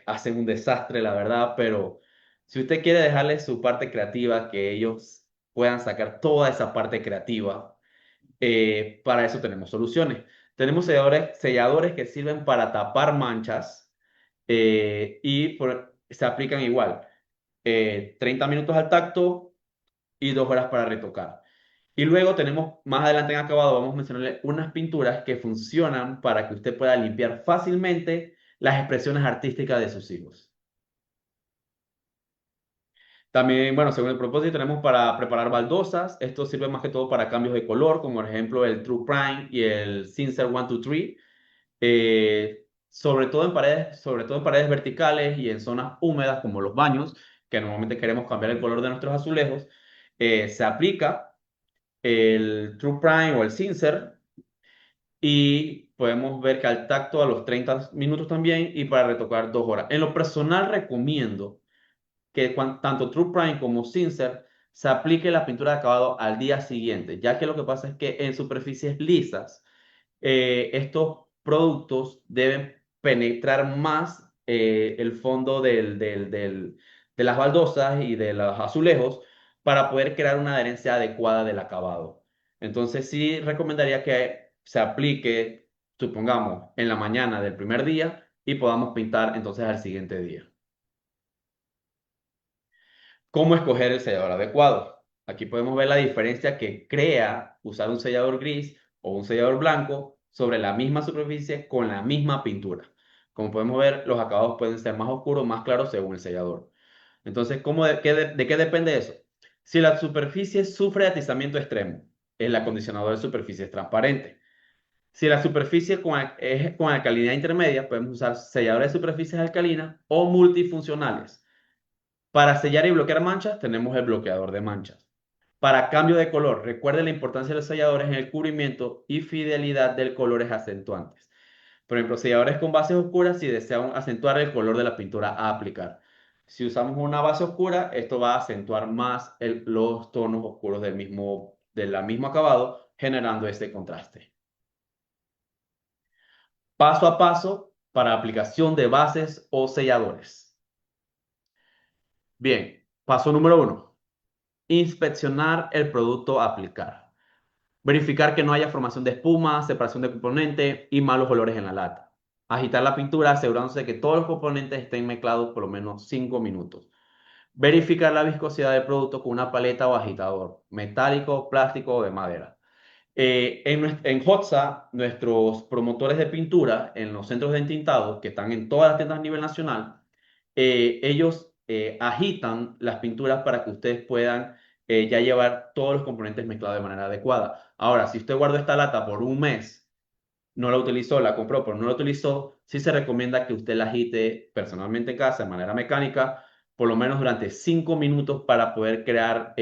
hacen un desastre, la verdad, pero si usted quiere dejarles su parte creativa, que ellos puedan sacar toda esa parte creativa, para eso tenemos soluciones. Tenemos selladores que sirven para tapar manchas se aplican igual. 30 minutos al tacto y 2 horas para retocar. Y luego tenemos, más adelante en acabado, vamos a mencionarle unas pinturas que funcionan para que usted pueda limpiar fácilmente las expresiones artísticas de sus hijos. También, bueno, según el propósito, tenemos para preparar baldosas. Esto sirve más que todo para cambios de color, como por ejemplo el True Prime y el Sincere 123. Sobre todo en paredes verticales y en zonas húmedas como los baños, que normalmente queremos cambiar el color de nuestros azulejos, se aplica el True Prime o el Sincere Y podemos ver que al tacto a los 30 minutos también y para retocar 2 horas. En lo personal recomiendo que tanto True Prime como Sincer se aplique la pintura de acabado al día siguiente, ya que lo que pasa es que en superficies lisas, estos productos deben penetrar más el fondo de las baldosas y de los azulejos para poder crear una adherencia adecuada del acabado. Entonces sí recomendaría que se aplique, supongamos, en la mañana del primer día y podamos pintar entonces al siguiente día. ¿Cómo escoger el sellador adecuado? Aquí podemos ver la diferencia que crea usar un sellador gris o un sellador blanco sobre la misma superficie con la misma pintura. Como podemos ver, los acabados pueden ser más oscuros o más claros según el sellador. Entonces, ¿de qué depende eso? Si la superficie sufre de atizamiento extremo, el acondicionador de superficie es transparente. Si la superficie es con alcalinidad intermedia, podemos usar selladores de superficies alcalinas o multifuncionales. Para sellar y bloquear manchas, tenemos el bloqueador de manchas. Para cambio de color, recuerde la importancia de los selladores en el cubrimiento y fidelidad de colores acentuantes. Por ejemplo, selladores con bases oscuras si desean acentuar el color de la pintura a aplicar. Si usamos una base oscura, esto va a acentuar más los tonos oscuros del mismo acabado, generando este contraste. Paso a paso para aplicación de bases o selladores. Bien, paso número 1. Inspeccionar el producto a aplicar. Verificar que no haya formación de espuma, separación de componentes y malos olores en la lata. Agitar la pintura asegurándose de que todos los componentes estén mezclados por lo menos 5 minutos. Verificar la viscosidad del producto con una paleta o agitador, metálico, plástico o de madera. En Hotza, nuestros promotores de pintura en los centros de entintado, que están en todas las tiendas a nivel nacional, ellos agitan las pinturas para que ustedes puedan ya llevar todos los componentes mezclados de manera adecuada. Ahora, si usted guardó esta lata por un mes, no la utilizó, la compró, pero no la utilizó, sí se recomienda que usted la agite personalmente en casa de manera mecánica, por lo menos durante 5 minutos para poder crear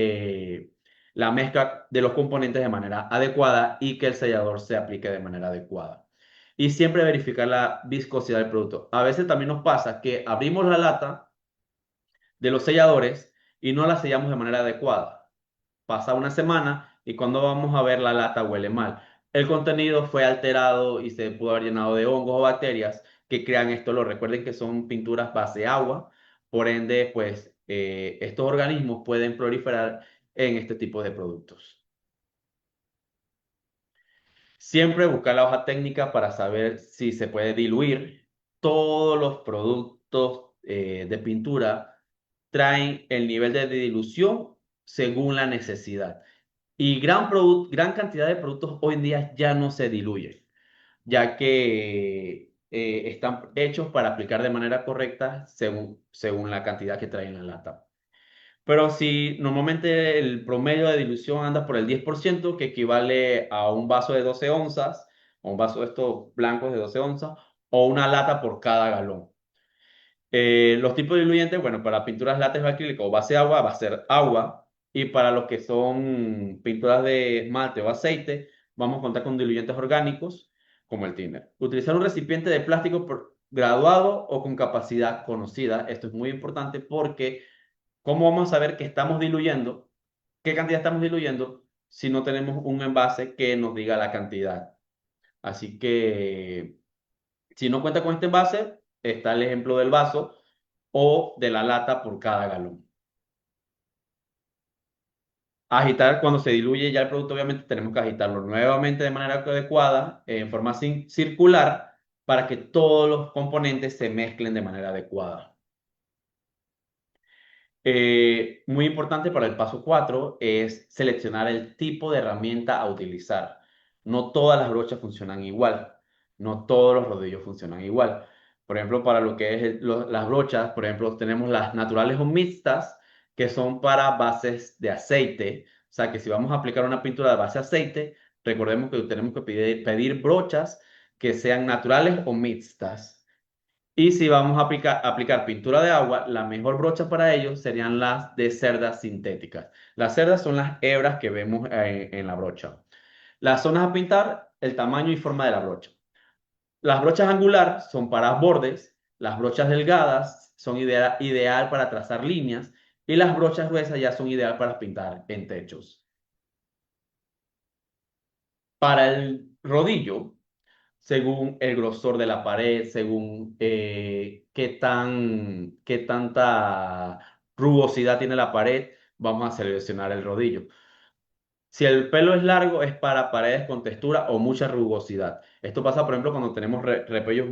la mezcla de los componentes de manera adecuada y que el sellador se aplique de manera adecuada. Y siempre verificar la viscosidad del producto. A veces también nos pasa que abrimos la lata de los selladores y no la sellamos de manera adecuada. Pasa una semana y cuando vamos a ver la lata huele mal. El contenido fue alterado y se pudo haber llenado de hongos o bacterias que crean esto. Lo recuerden que son pinturas base agua, por ende, pues estos organismos pueden proliferar en este tipo de productos. Siempre buscar la hoja técnica para saber si se puede diluir. Todos los productos de pintura traen el nivel de dilución según la necesidad. Y gran cantidad de productos hoy en día ya no se diluyen, ya que están hechos para aplicar de manera correcta según la cantidad que trae en la lata. Pero si normalmente el promedio de dilución anda por el 10%, que equivale a un vaso de 12 onzas, o un vaso de estos blancos de 12 onzas, o una lata por cada galón. Los tipos de diluyentes, bueno, para pinturas látex o acrílico o base agua va a ser agua. Y para los que son pinturas de esmalte o aceite, vamos a contar con diluyentes orgánicos como el thinner. Utilizar un recipiente de plástico graduado o con capacidad conocida. Esto es muy importante porque ¿cómo vamos a saber que estamos diluyendo? ¿Qué cantidad estamos diluyendo si no tenemos un envase que nos diga la cantidad? Así que si no cuenta con este envase, está el ejemplo del vaso o de la lata por cada galón. Agitar cuando se diluye ya el producto, obviamente tenemos que agitarlo nuevamente de manera adecuada, en forma circular, para que todos los componentes se mezclen de manera adecuada. Muy importante para el paso 4 es seleccionar el tipo de herramienta a utilizar. No todas las brochas funcionan igual, no todos los rodillos funcionan igual. Por ejemplo, para lo que es las brochas, por ejemplo, tenemos las naturales o mixtas, que son para bases de aceite. O sea, que si vamos a aplicar una pintura de base de aceite, recordemos que tenemos que pedir brochas que sean naturales o mixtas. Y si vamos a aplicar pintura de agua, la mejor brocha para ello serían las de cerdas sintéticas. Las cerdas son las hebras que vemos en la brocha. Las zonas a pintar, el tamaño y forma de la brocha. Las brochas angular son para bordes, las brochas delgadas son ideal para trazar líneas y las brochas gruesas ya son ideal para pintar en techos. Para el rodillo, según el grosor de la pared, según qué tanta rugosidad tiene la pared, vamos a seleccionar el rodillo. Si el pelo es largo, es para paredes con textura o mucha rugosidad. Esto pasa, por ejemplo, cuando tenemos repellos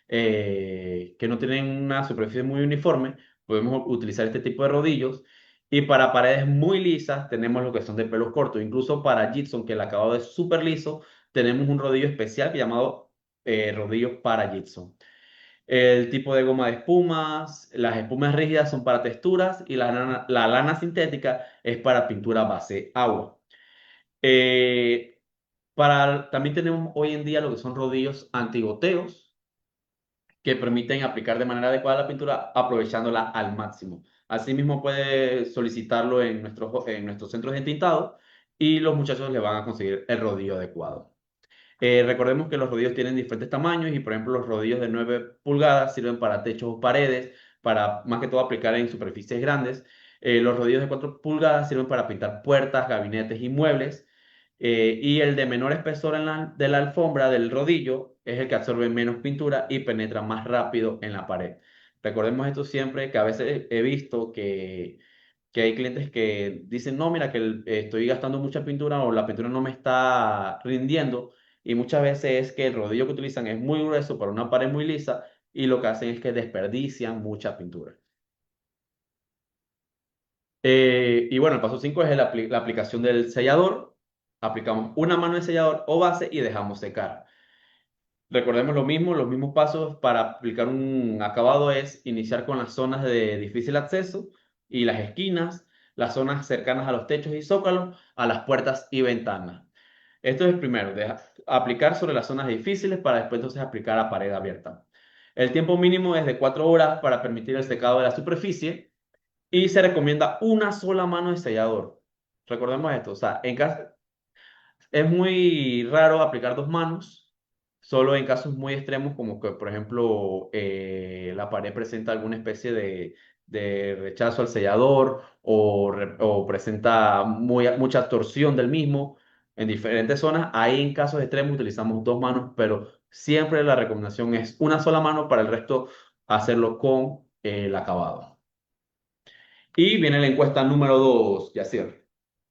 que no tienen una superficie muy uniforme, podemos utilizar este tipo de rodillos. Y para paredes muy lisas, tenemos lo que son de pelos cortos. Incluso para gypsum, que el acabado es súper liso, tenemos un rodillo especial llamado rodillo para gypsum. El tipo de goma de espumas, las espumas rígidas son para texturas y la lana sintética es para pintura base agua. Eh, También tenemos hoy en día lo que son rodillos antigoteos que permiten aplicar de manera adecuada la pintura aprovechándola al máximo. Asimismo puede solicitarlo en nuestros centros de tintado y los muchachos le van a conseguir el rodillo adecuado. Recordemos que los rodillos tienen diferentes tamaños y, por ejemplo, los rodillos de 9 pulgadas sirven para techos o paredes, para más que todo aplicar en superficies grandes. Los rodillos de 4 pulgadas sirven para pintar puertas, gabinetes y muebles. Y el de menor espesor de la alfombra del rodillo es el que absorbe menos pintura y penetra más rápido en la pared. Recordemos esto siempre, que a veces he visto que hay clientes que dicen, no, mira, que estoy gastando mucha pintura o la pintura no me está rindiendo. Y muchas veces es que el rodillo que utilizan es muy grueso para una pared muy lisa y lo que hacen es que desperdician mucha pintura. Y bueno, el paso 5 es la aplicación del sellador. Aplicamos una mano de sellador o base y dejamos secar. Recordemos lo mismo, los mismos pasos para aplicar un acabado es iniciar con las zonas de difícil acceso y las esquinas, las zonas cercanas a los techos y zócalos, a las puertas y ventanas. Esto es primero, aplicar sobre las zonas difíciles para después entonces aplicar a pared abierta. El tiempo mínimo es de 4 horas para permitir el secado de la superficie y se recomienda una sola mano de sellador. Recordemos esto, o sea, es muy raro aplicar dos manos, solo en casos muy extremos como que, por ejemplo, la pared presenta alguna especie de rechazo al sellador o presenta mucha torsión del mismo en diferentes zonas. Ahí en casos extremos utilizamos dos manos, pero siempre la recomendación es una sola mano para el resto hacerlo con el acabado. Y viene la encuesta número 2, Yacir.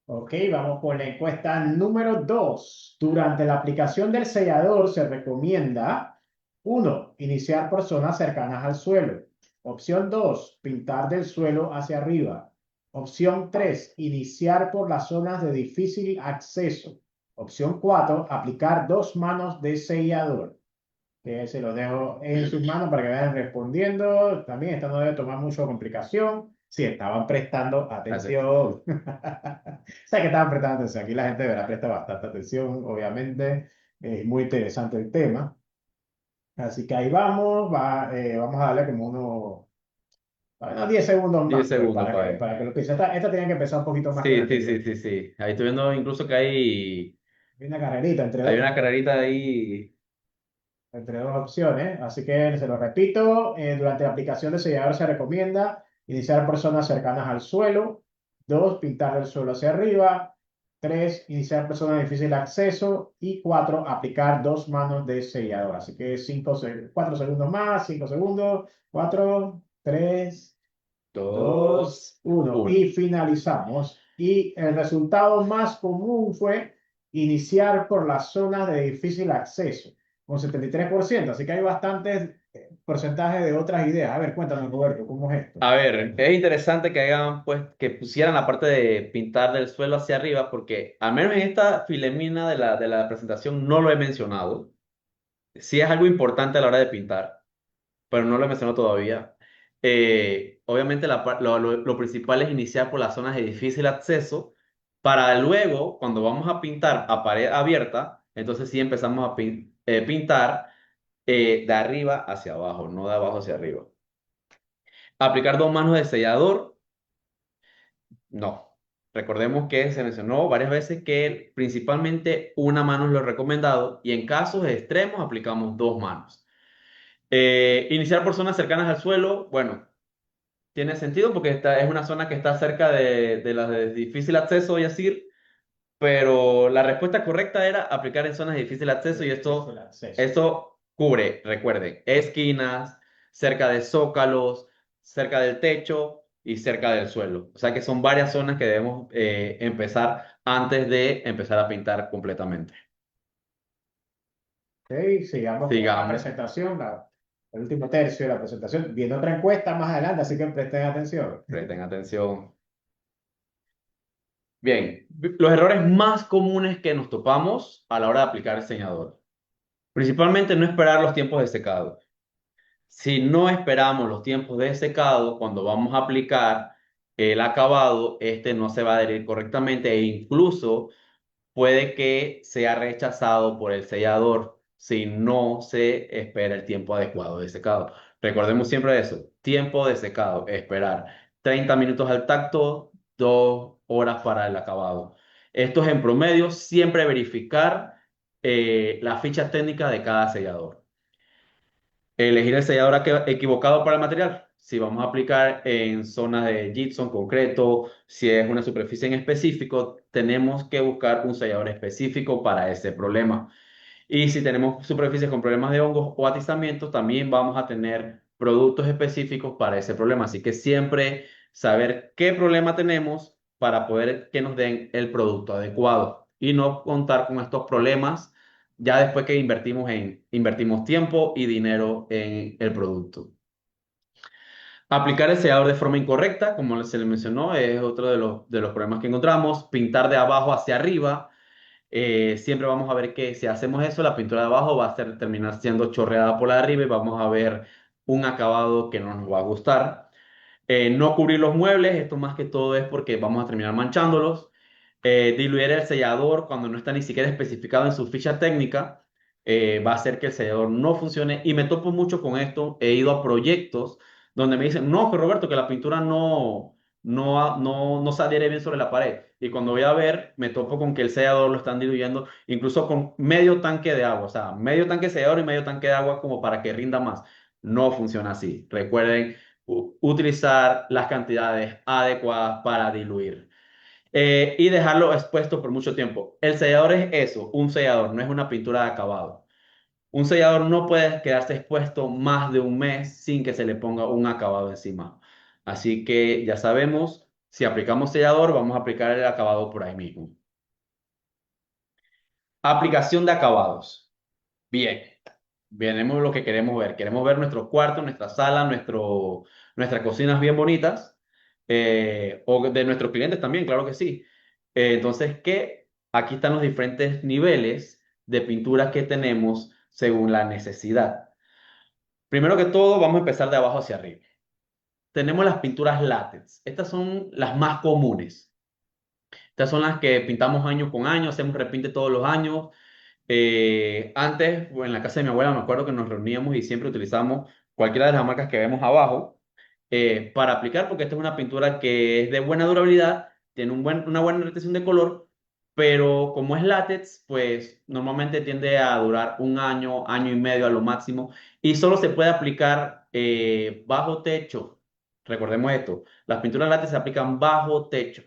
Ok, vamos con la encuesta número 2. Durante la aplicación del sellador se recomienda: 1. Iniciar por zonas cercanas al suelo. Opción 2. Pintar del suelo hacia arriba. Opción 3. Iniciar por las zonas de difícil acceso. Opción 4. Aplicar dos manos de sellador. Que se los dejo en sus manos para que vayan respondiendo. También esta no debe tomar mucha complicación. Si estaban prestando Gracias. atención. Sé que estaban prestando atención. Aquí la gente de verdad presta bastante atención. Obviamente es muy interesante el tema. Así que ahí vamos. Vamos a darle como unos 10 segundos 10 más, pues, segundos para ver. para que lo piense. Esta tiene que empezar un poquito más que la Sí, sí, anterior. sí, sí, sí. Ahí estoy viendo incluso que Hay una carrerita hay una carrerita ahí. entre dos opciones. Así que se lo repito, durante la aplicación de sellador se recomienda iniciar por zonas cercanas al suelo. 2, pintar el suelo hacia arriba. 3, iniciar por zonas de difícil acceso. Y 4, aplicar dos manos de sellador. Así que 4 segundos más, 5 segundos, 4, 3, 2, Dos, 1. Y uno. finalizamos. Y el resultado más común fue iniciar por las zonas de difícil acceso, con 73%. Así que hay bastantes porcentajes de otras ideas. A ver, cuéntame, Roberto, ¿cómo es esto? A ver, es interesante que hagan, pues, que pusieran la parte de pintar del suelo hacia arriba, porque al menos en esta filemina de la presentación no lo he mencionado. Sí es algo importante a la hora de pintar, pero no lo he mencionado todavía. Obviamente lo principal es iniciar por las zonas de difícil acceso, para luego, cuando vamos a pintar a pared abierta, entonces sí empezamos a pintar de arriba hacia abajo, no de abajo hacia arriba. Aplicar dos manos de sellador, no. Recordemos que se mencionó varias veces que principalmente una mano es lo recomendado y en casos extremos aplicamos dos manos. Iniciar por zonas cercanas al suelo, bueno, tiene sentido porque esta es una zona que está cerca de las de difícil acceso, y así, pero la respuesta correcta era aplicar en zonas de difícil acceso y Difícil acceso. esto cubre, recuerden, esquinas, cerca de zócalos, cerca del techo y cerca del suelo. O sea que son varias zonas que debemos empezar antes de empezar a pintar completamente. Ok, sigamos con la Sigamos, presentación, el último tercio de la presentación. Viene otra encuesta más adelante, así que presten atención. presten atención. Bien, los errores más comunes que nos topamos a la hora de aplicar el diseñador. Principalmente no esperar los tiempos de secado. Si no esperamos los tiempos de secado, cuando vamos a aplicar el acabado, este no se va a adherir correctamente e incluso puede que sea rechazado por el sellador si no se espera el tiempo adecuado de secado. Recordemos siempre eso, tiempo de secado, esperar 30 minutos al tacto, 2 horas para el acabado. Esto es en promedio, siempre verificar la ficha técnica de cada sellador. Elegir el sellador equivocado para el material. Si vamos a aplicar en zonas de gypsum concreto, si es una superficie en específico, tenemos que buscar un sellador específico para ese problema. Y si tenemos superficies con problemas de hongos o atizamientos, también vamos a tener productos específicos para ese problema. Así que siempre saber qué problema tenemos para poder que nos den el producto adecuado y no contar con estos problemas ya después que invertimos tiempo y dinero en el producto. Aplicar el sellador de forma incorrecta, como se le mencionó, es otro de los problemas que encontramos. Pintar de abajo hacia arriba. Siempre vamos a ver que si hacemos eso, la pintura de abajo va a terminar siendo chorreada por la de arriba y vamos a ver un acabado que no nos va a gustar. No cubrir los muebles, esto más que todo es porque vamos a terminar manchándolos. Diluir el sellador cuando no está ni siquiera especificado en su ficha técnica, va a hacer que el sellador no funcione. Y me topo mucho con esto. He ido a proyectos donde me dicen, no, que Roberto, que la pintura no se adhiere bien sobre la pared. Y cuando voy a ver, me topo con que el sellador lo están diluyendo, incluso con medio tanque de agua. O sea, medio tanque de sellador y medio tanque de agua como para que rinda más. No funciona así. Recuerden utilizar las cantidades adecuadas para diluir. Y dejarlo expuesto por mucho tiempo. El sellador es eso, un sellador, no es una pintura de acabado. Un sellador no puede quedarse expuesto más de un mes sin que se le ponga un acabado encima. Así que ya sabemos, si aplicamos sellador, vamos a aplicar el acabado por ahí mismo. Aplicación de acabados. Bien, veremos lo que queremos ver. Queremos ver nuestro cuarto, nuestra sala, nuestras cocinas bien bonitas, o de nuestros clientes también, claro que sí. Entonces, ¿qué? Aquí están los diferentes niveles de pintura que tenemos según la necesidad. Primero que todo, vamos a empezar de abajo hacia arriba. Tenemos las pinturas látex. Estas son las más comunes. Estas son las que pintamos año con año, hacemos repinte todos los años. Antes, en la casa de mi abuela, me acuerdo que nos reuníamos y siempre utilizamos cualquiera de las marcas que vemos abajo para aplicar, porque esta es una pintura que es de buena durabilidad, tiene una buena retención de color, pero como es látex, pues normalmente tiende a durar un año, año y medio a lo máximo, y solo se puede aplicar bajo techo. Recordemos esto, las pinturas látex se aplican bajo techo.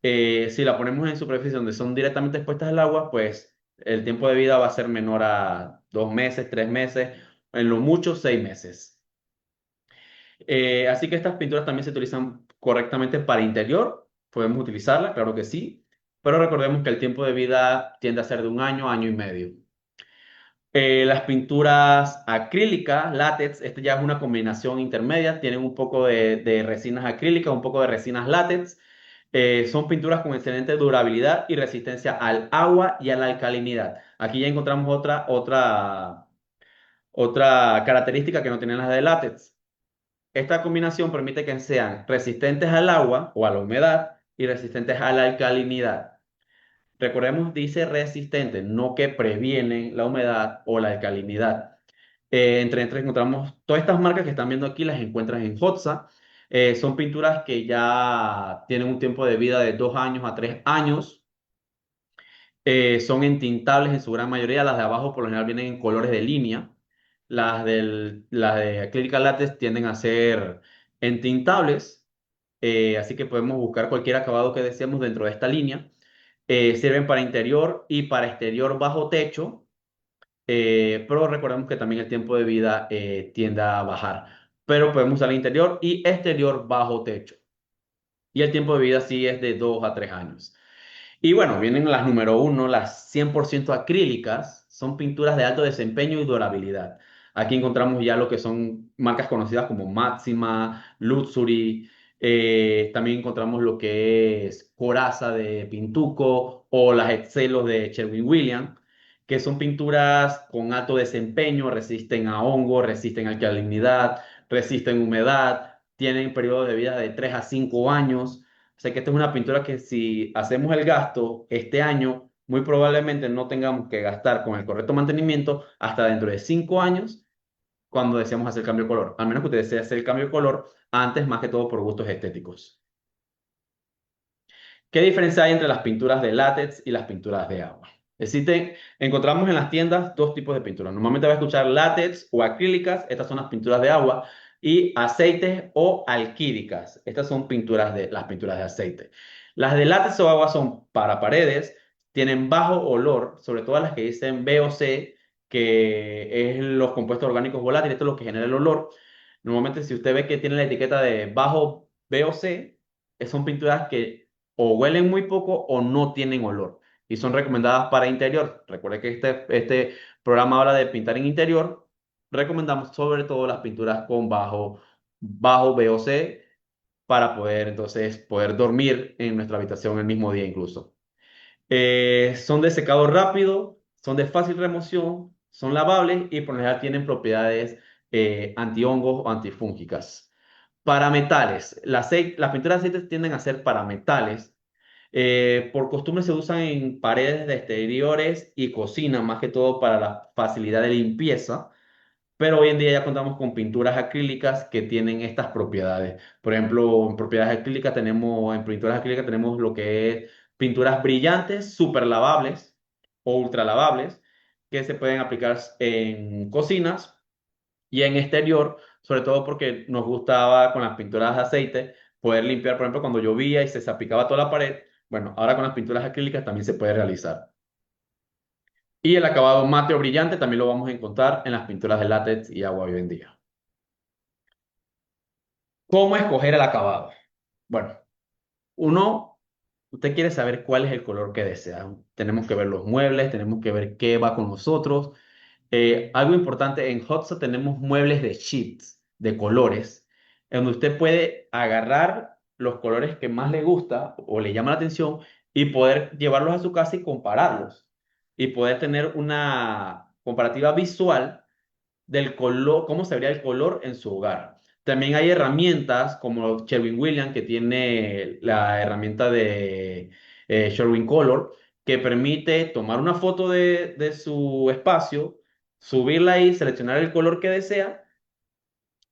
Si la ponemos en superficie donde son directamente expuestas al agua, pues el tiempo de vida va a ser menor a 2 meses, 3 meses, en lo mucho 6 meses. Así que estas pinturas también se utilizan correctamente para interior. Podemos utilizarlas, claro que sí, pero recordemos que el tiempo de vida tiende a ser de un año, año y medio. Las pinturas acrílicas, látex, esta ya es una combinación intermedia, tienen un poco de resinas acrílicas, un poco de resinas látex. Son pinturas con excelente durabilidad y resistencia al agua y a la alcalinidad. Aquí ya encontramos otra característica que no tienen las de látex. Esta combinación permite que sean resistentes al agua o a la humedad y resistentes a la alcalinidad. Recordemos, dice resistente, no que previenen la humedad o la alcalinidad. Entre encontramos todas estas marcas que están viendo aquí, las encuentras en Hotza. Son pinturas que ya tienen un tiempo de vida de 2 años a 3 años. Son entintables en su gran mayoría. Las de abajo por lo general vienen en colores de línea. Las de acrílica látex tienden a ser entintables. Así que podemos buscar cualquier acabado que deseemos dentro de esta línea. Sirven para interior y para exterior bajo techo. Pero recordemos que también el tiempo de vida tiende a bajar. Pero podemos usar interior y exterior bajo techo. Y el tiempo de vida sí es de 2 a 3 años. Y bueno, vienen las número uno, las 100% acrílicas, son pinturas de alto desempeño y durabilidad. Aquí encontramos ya lo que son marcas conocidas como Máxima, Luxury, también encontramos lo que es Coraza de Pintuco o las Excelos de Sherwin-Williams, que son pinturas con alto desempeño, resisten a hongo, resisten a alcalinidad, resisten humedad, tienen periodos de vida de 3 a 5 años. O sea que esta es una pintura que si hacemos el gasto este año, muy probablemente no tengamos que gastar con el correcto mantenimiento hasta dentro de 5 años cuando deseamos hacer el cambio de color. Al menos que usted desee hacer el cambio de color antes, más que todo por gustos estéticos. ¿Qué diferencia hay entre las pinturas de látex y las pinturas de agua? Existen, encontramos en las tiendas dos tipos de pinturas. Normalmente va a escuchar látex o acrílicas, estas son las pinturas de agua, y aceites o alquídicas, estas son las pinturas de aceite. Las de látex o agua son para paredes, tienen bajo olor, sobre todo las que dicen VOC, que es los compuestos orgánicos volátiles, esto es lo que genera el olor. Normalmente si usted ve que tiene la etiqueta de bajo VOC, son pinturas que o huelen muy poco o no tienen olor y son recomendadas para interior. Recuerde que este programa habla de pintar en interior. Recomendamos sobre todo las pinturas con bajo VOC para poder entonces poder dormir en nuestra habitación el mismo día incluso. Son de secado rápido, son de fácil remoción, son lavables y por lo general tienen propiedades antihongos o antifúngicas. Para metales, las pinturas de aceite tienden a ser para metales. Por costumbre se usan en paredes de exteriores y cocina, más que todo para la facilidad de limpieza, pero hoy en día ya contamos con pinturas acrílicas que tienen estas propiedades. Por ejemplo, en pinturas acrílicas tenemos lo que es pinturas brillantes, super lavables o ultra lavables, que se pueden aplicar en cocinas y en exterior, sobre todo porque nos gustaba con las pinturas de aceite poder limpiar, por ejemplo, cuando llovía y se salpicaba toda la pared. Bueno, ahora con las pinturas acrílicas también se puede realizar. Y el acabado mate o brillante también lo vamos a encontrar en las pinturas de látex y agua hoy en día. ¿Cómo escoger el acabado? Bueno, usted quiere saber cuál es el color que desea. Tenemos que ver los muebles, tenemos que ver qué va con nosotros. Algo importante, en Hotza tenemos muebles de sheets, de colores, en donde usted puede agarrar los colores que más le gusta o le llama la atención y poder llevarlos a su casa y compararlos. Y poder tener una comparativa visual del color, cómo se vería el color en su hogar. También hay herramientas como Sherwin-Williams, que tiene la herramienta de Sherwin Color, que permite tomar una foto de su espacio, subirla ahí, seleccionar el color que desea,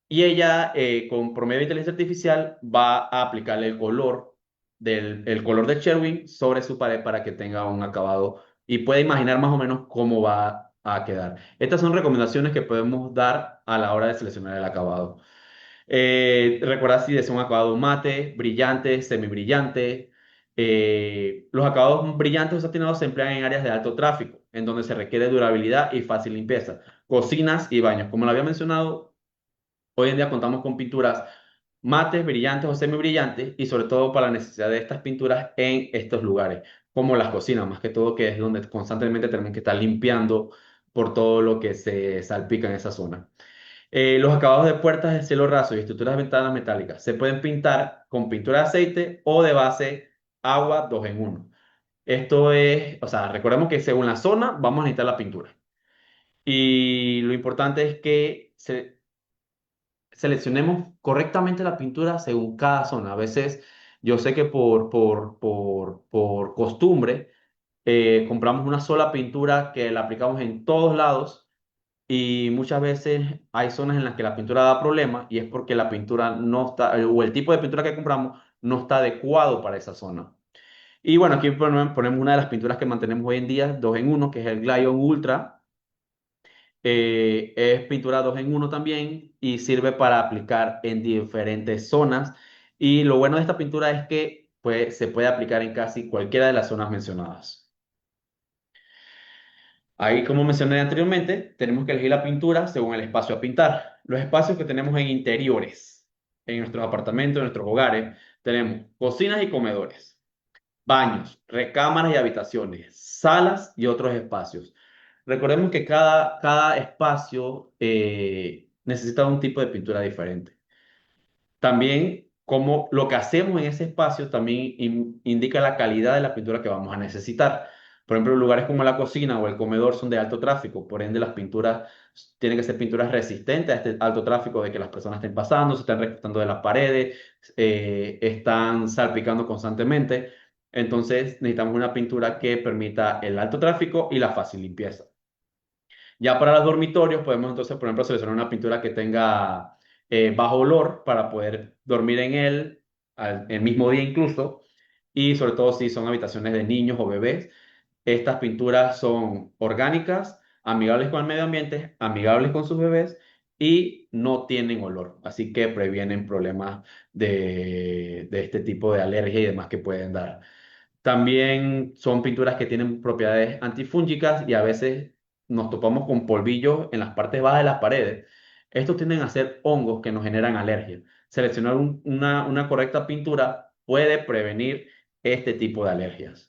y ella, por medio de inteligencia artificial, va a aplicarle el color de Sherwin sobre su pared para que tenga un acabado y pueda imaginar más o menos cómo va a quedar. Estas son recomendaciones que podemos dar a la hora de seleccionar el acabado. Recuerda si desea un acabado mate, brillante, semibrillante. Los acabados brillantes o satinados se emplean en áreas de alto tráfico, en donde se requiere durabilidad y fácil limpieza. Cocinas y baños. Como lo había mencionado, hoy en día contamos con pinturas mates, brillantes o semibrillantes y sobre todo para la necesidad de estas pinturas en estos lugares, como las cocinas, más que todo, que es donde constantemente tenemos que estar limpiando por todo lo que se salpica en esa zona. Los acabados de puertas de cielo raso y estructuras de ventanas metálicas se pueden pintar con pintura de aceite o de base agua 2 en uno. Esto es, o sea, recordemos que según la zona vamos a necesitar la pintura. Y lo importante es que seleccionemos correctamente la pintura según cada zona. A veces yo sé que por costumbre compramos una sola pintura que la aplicamos en todos lados y muchas veces hay zonas en las que la pintura da problemas y es porque la pintura no está, o el tipo de pintura que compramos no está adecuado para esa zona. Y bueno, aquí ponemos una de las pinturas que mantenemos hoy en día, 2 en uno, que es el Glion Ultra. Es pintura 2 en uno también y sirve para aplicar en diferentes zonas. Y lo bueno de esta pintura es que pues, se puede aplicar en casi cualquiera de las zonas mencionadas. Ahí, como mencioné anteriormente, tenemos que elegir la pintura según el espacio a pintar. Los espacios que tenemos en interiores, en nuestros apartamentos, en nuestros hogares, tenemos cocinas y comedores, baños, recámaras y habitaciones, salas y otros espacios. Recordemos que cada espacio necesita un tipo de pintura diferente. También, como lo que hacemos en ese espacio también indica la calidad de la pintura que vamos a necesitar. Por ejemplo, lugares como la cocina o el comedor son de alto tráfico, por ende las pinturas tienen que ser pinturas resistentes a este alto tráfico de que las personas estén pasando, se están recostando de las paredes, están salpicando constantemente. Entonces necesitamos una pintura que permita el alto tráfico y la fácil limpieza. Ya para los dormitorios podemos entonces, por ejemplo, seleccionar una pintura que tenga bajo olor para poder dormir en él el mismo día incluso. Y sobre todo si son habitaciones de niños o bebés. Estas pinturas son orgánicas, amigables con el medio ambiente, amigables con sus bebés y no tienen olor. Así que previenen problemas de este tipo de alergia y demás que pueden dar. También son pinturas que tienen propiedades antifúngicas y a veces nos topamos con polvillos en las partes bajas de las paredes. Estos tienden a ser hongos que nos generan alergia. Seleccionar una correcta pintura puede prevenir este tipo de alergias.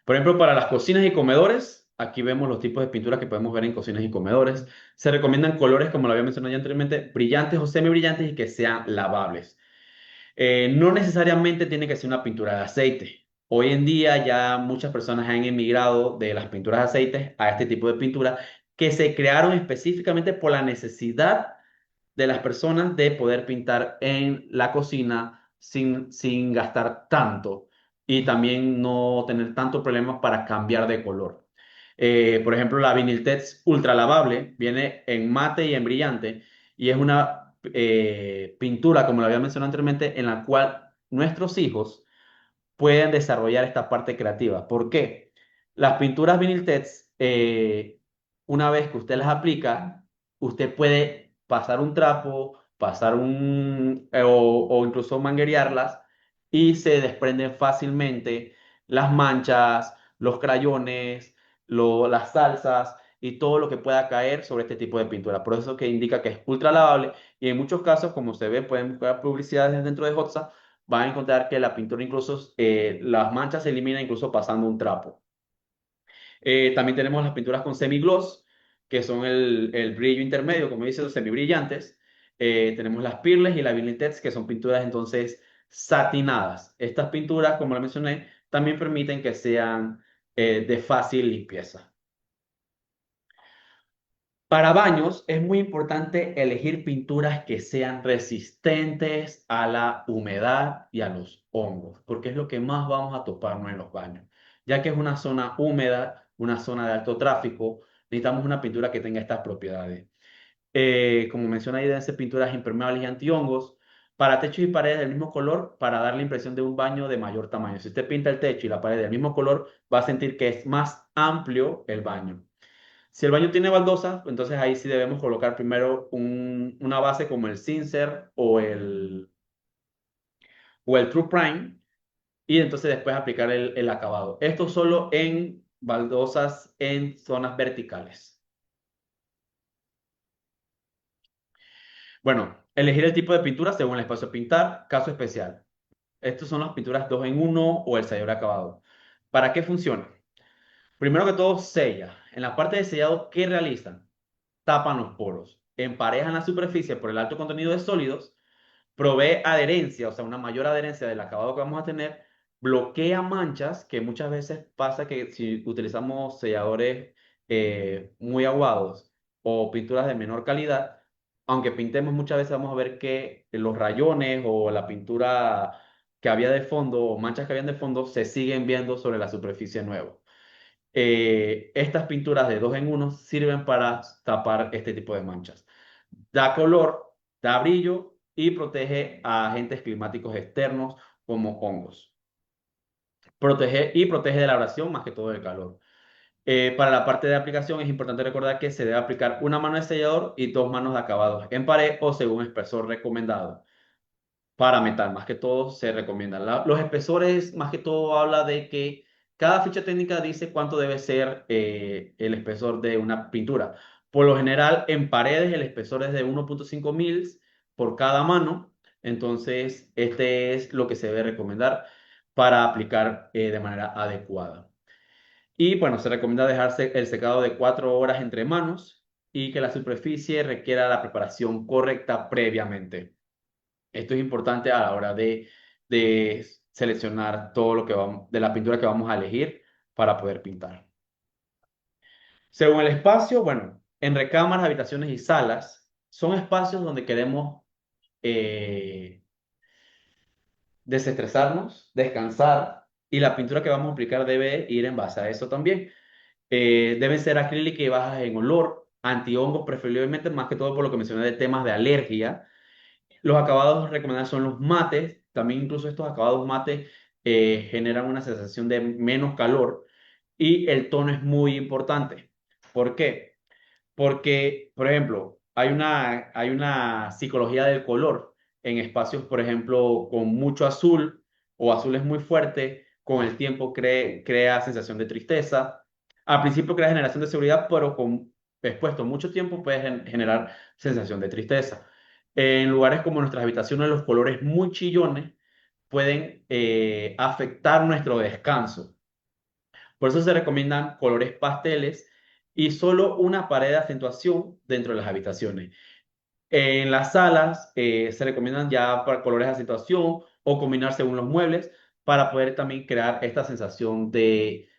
Por ejemplo, para las cocinas y comedores, aquí vemos los tipos de pinturas que podemos ver en cocinas y comedores. Se recomiendan colores, como lo había mencionado ya anteriormente, brillantes o semibrillantes y que sean lavables. No necesariamente tiene que ser una pintura de aceite. Hoy en día ya muchas personas han emigrado de las pinturas de aceite a este tipo de pintura que se crearon específicamente por la necesidad de las personas de poder pintar en la cocina sin gastar tanto y también no tener tantos problemas para cambiar de color. Por ejemplo, la Vinyltex ultra lavable viene en mate y en brillante y es una pintura, como lo había mencionado anteriormente, en la cual nuestros hijos pueden desarrollar esta parte creativa. ¿Por qué? Las pinturas Vinyl Text, una vez que usted las aplica, usted puede pasar un trapo, o incluso manguerearlas y se desprenden fácilmente las manchas, los crayones, las salsas y todo lo que pueda caer sobre este tipo de pintura. Por eso que indica que es ultra lavable y en muchos casos, como se ve, pueden buscar publicidades dentro de Hotza, van a encontrar que la pintura incluso, las manchas se eliminan incluso pasando un trapo. También tenemos las pinturas con semigloss, que son el brillo intermedio, como dicen, los semibrillantes. Tenemos las Peerless y la Vinyltex, que son pinturas entonces satinadas. Estas pinturas, como les mencioné, también permiten que sean de fácil limpieza. Para baños es muy importante elegir pinturas que sean resistentes a la humedad y a los hongos, porque es lo que más vamos a toparnos en los baños. Ya que es una zona húmeda, una zona de alto tráfico, necesitamos una pintura que tenga estas propiedades. Como menciona ahí, deben ser pinturas impermeables y antihongos. Para techos y paredes del mismo color, para dar la impresión de un baño de mayor tamaño. Si usted pinta el techo y la pared del mismo color, va a sentir que es más amplio el baño. Si el baño tiene baldosa, entonces ahí sí debemos colocar primero una base como el Sincere o el True Prime y entonces después aplicar el acabado. Esto solo en baldosas en zonas verticales. Bueno, elegir el tipo de pintura según el espacio a pintar, caso especial. Estos son las pinturas 2 en uno o el sellador acabado. ¿Para qué funciona? Primero que todo, sella. En la parte de sellado, ¿qué realizan? Tapan los poros, emparejan la superficie por el alto contenido de sólidos, provee adherencia, o sea, una mayor adherencia del acabado que vamos a tener, bloquea manchas, que muchas veces pasa que si utilizamos selladores muy aguados o pinturas de menor calidad, aunque pintemos muchas veces vamos a ver que los rayones o la pintura que había de fondo o manchas que habían de fondo se siguen viendo sobre la superficie nueva. estas pinturas de 2 en 1 sirven para tapar este tipo de manchas. Da color, da brillo y protege a agentes climáticos externos como hongos. Protege de la abrasión más que todo del calor. Para la parte de aplicación es importante recordar que se debe aplicar una mano de sellador y 2 manos de acabados en pared o según espesor recomendado. Para metal, más que todo, se recomiendan. Los espesores, más que todo, habla de que cada ficha técnica dice cuánto debe ser el espesor de una pintura. Por lo general, en paredes el espesor es de 1.5 mils por cada mano. Entonces, este es lo que se debe recomendar para aplicar de manera adecuada. Y bueno, se recomienda dejarse el secado de 4 horas entre manos y que la superficie requiera la preparación correcta previamente. Esto es importante a la hora de seleccionar todo lo que vamos, de la pintura que vamos a elegir para poder pintar. Según el espacio, bueno, en recámaras, habitaciones y salas, son espacios donde queremos eh, desestresarnos, descansar, y la pintura que vamos a aplicar debe ir en base a eso también. Deben ser acrílicas y bajas en olor, antihongos preferiblemente, más que todo por lo que mencioné de temas de alergia. Los acabados recomendados son los mates. También incluso estos acabados mates generan una sensación de menos calor y el tono es muy importante. ¿Por qué? Porque, por ejemplo, hay una psicología del color en espacios, por ejemplo, con mucho azul o azul es muy fuerte, con el tiempo crea sensación de tristeza. Al principio crea generación de seguridad, pero con expuesto mucho tiempo puede generar sensación de tristeza. En lugares como nuestras habitaciones, los colores muy chillones pueden afectar nuestro descanso. Por eso se recomiendan colores pasteles y solo una pared de acentuación dentro de las habitaciones. En las salas se recomiendan ya para colores de acentuación o combinar según los muebles para poder también crear esta sensación de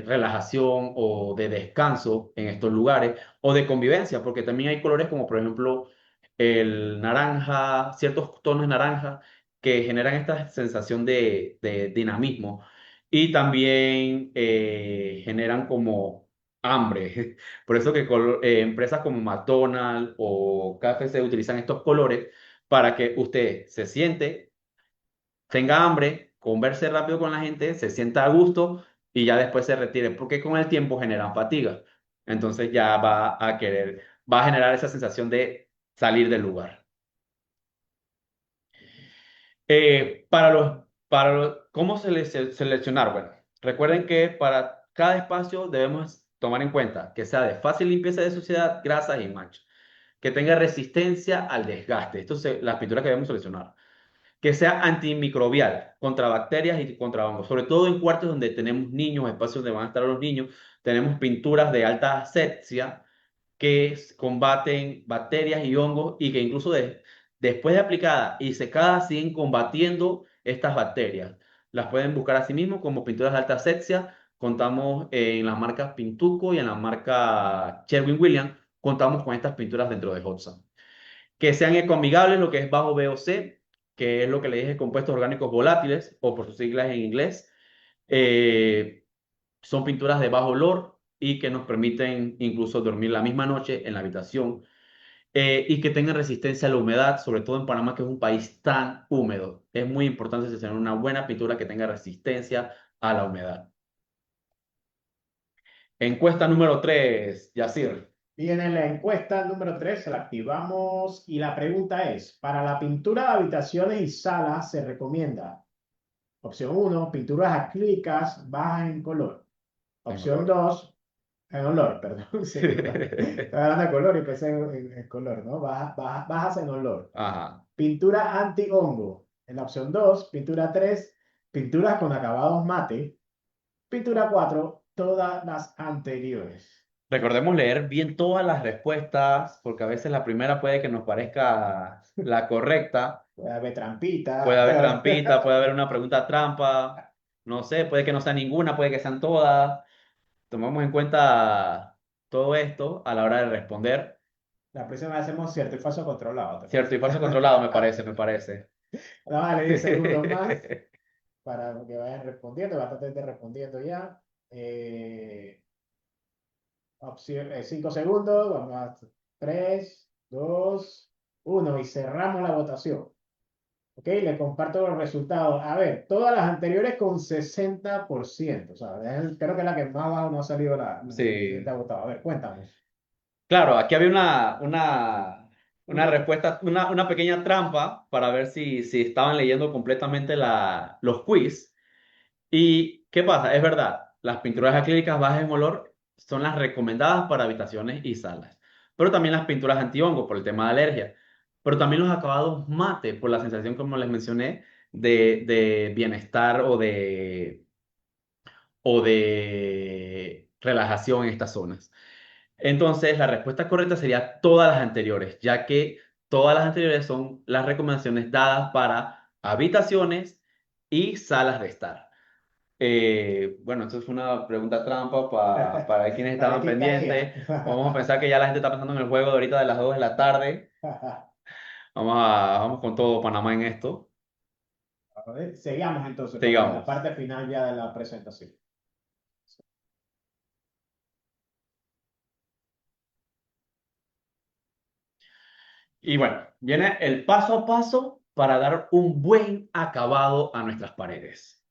relajación o de descanso en estos lugares o de convivencia, porque también hay colores como por ejemplo el naranja, ciertos tonos de naranja que generan esta sensación de dinamismo y también generan como hambre. Por eso que empresas como McDonald's o KFC utilizan estos colores para que usted se siente, tenga hambre, converse rápido con la gente, se sienta a gusto y ya después se retire, porque con el tiempo generan fatiga. Entonces ya va a generar esa sensación de salir del lugar. ¿Cómo seleccionar? Bueno, recuerden que para cada espacio debemos tomar en cuenta que sea de fácil limpieza de suciedad, grasas y manchas, que tenga resistencia al desgaste. Esto es las pinturas que debemos seleccionar. Que sea antimicrobial, contra bacterias y contra hongos, sobre todo en cuartos donde tenemos niños, espacios donde van a estar los niños, tenemos pinturas de alta asepsia que combaten bacterias y hongos y que incluso después de aplicada y secada siguen combatiendo estas bacterias. Las pueden buscar así mismo como pinturas de alta asepsia. Contamos en la marca Pintuco y en la marca Sherwin-Williams, contamos con estas pinturas dentro de Hudson. Que sean ecoamigables, lo que es bajo VOC, que es lo que le dije, compuestos orgánicos volátiles, o por sus siglas en inglés. Eh, Son pinturas de bajo olor y que nos permiten incluso dormir la misma noche en la habitación y que tengan resistencia a la humedad, sobre todo en Panamá, que es un país tan húmedo. Es muy importante seleccionar una buena pintura que tenga resistencia a la humedad. Encuesta número 3, Yacir. Bien, en la encuesta número 3 la activamos y la pregunta es, para la pintura de habitaciones y salas se recomienda, opción uno, pinturas acrílicas bajas en color. En Opción olor. 2, en olor, perdón, sí, estaba hablando de color y pensé en color, ¿no? Bajas en olor. Ajá. Pintura anti-hongo. En la opción 2, pintura 3, pinturas con acabados mate. Pintura 4, todas las anteriores. Recordemos leer bien todas las respuestas, porque a veces la primera puede que nos parezca la correcta, Puede haber puede trampita. haber trampita, puede haber una pregunta trampa, no sé, puede que no sea ninguna, puede que sean todas. Tomamos en cuenta todo esto a la hora de responder. La próxima vez hacemos cierto y falso controlado, ¿te Cierto y parece? falso controlado, me parece, me parece. Vale, 10 segundos más para que vayan respondiendo. Bastante gente respondiendo ya. Eh, 5 segundos, vamos a 3, 2, 1 y cerramos la votación. Ok, le comparto los resultados. A ver, todas las anteriores con 60%. O sea, creo que es la que más bajo no ha salido Sí. ha votado. A ver, cuéntame. Claro, aquí había una respuesta, una pequeña trampa para ver si estaban leyendo completamente los quiz. ¿Y qué pasa? Es verdad, las pinturas acrílicas bajas en olor son las recomendadas para habitaciones y salas, pero también las pinturas antihongo por el tema de alergia, pero también los acabados mate por la sensación, como les mencioné, de bienestar o de relajación en estas zonas. Entonces, la respuesta correcta sería todas las anteriores, ya que todas las anteriores son las recomendaciones dadas para habitaciones y salas de estar. Bueno, esto fue una pregunta trampa para ver quiénes Para ver estaban quién caía. pendientes. Vamos a pensar que ya la gente está pensando en el juego de ahorita de las 2 de la tarde. Vamos con todo Panamá en esto. A ver, sigamos entonces con la Sigamos. parte final ya de la presentación. Y bueno, viene el paso a paso para dar un buen acabado a nuestras paredes.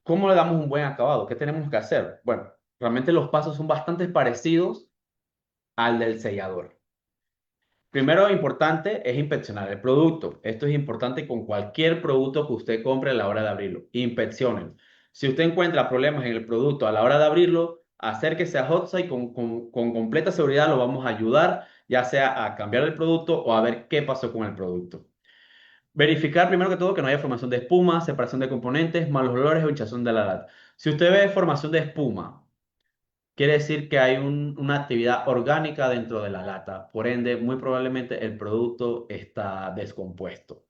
¿Cómo le damos un buen acabado? ¿Qué tenemos que hacer? Bueno, realmente los pasos son bastante parecidos al del sellador. Primero, importante es inspeccionar el producto. Esto es importante con cualquier producto que usted compre a la hora de abrirlo. Inspecciónenlo. Si usted encuentra problemas en el producto a la hora de abrirlo, acérquese a Hotsai con completa seguridad lo vamos a ayudar, ya sea a cambiar el producto o a ver qué pasó con el producto. Verificar primero que todo que no haya formación de espuma, separación de componentes, malos olores o hinchazón de la lata. Si usted ve formación de espuma, quiere decir que hay una actividad orgánica dentro de la lata. Por ende, muy probablemente el producto está descompuesto.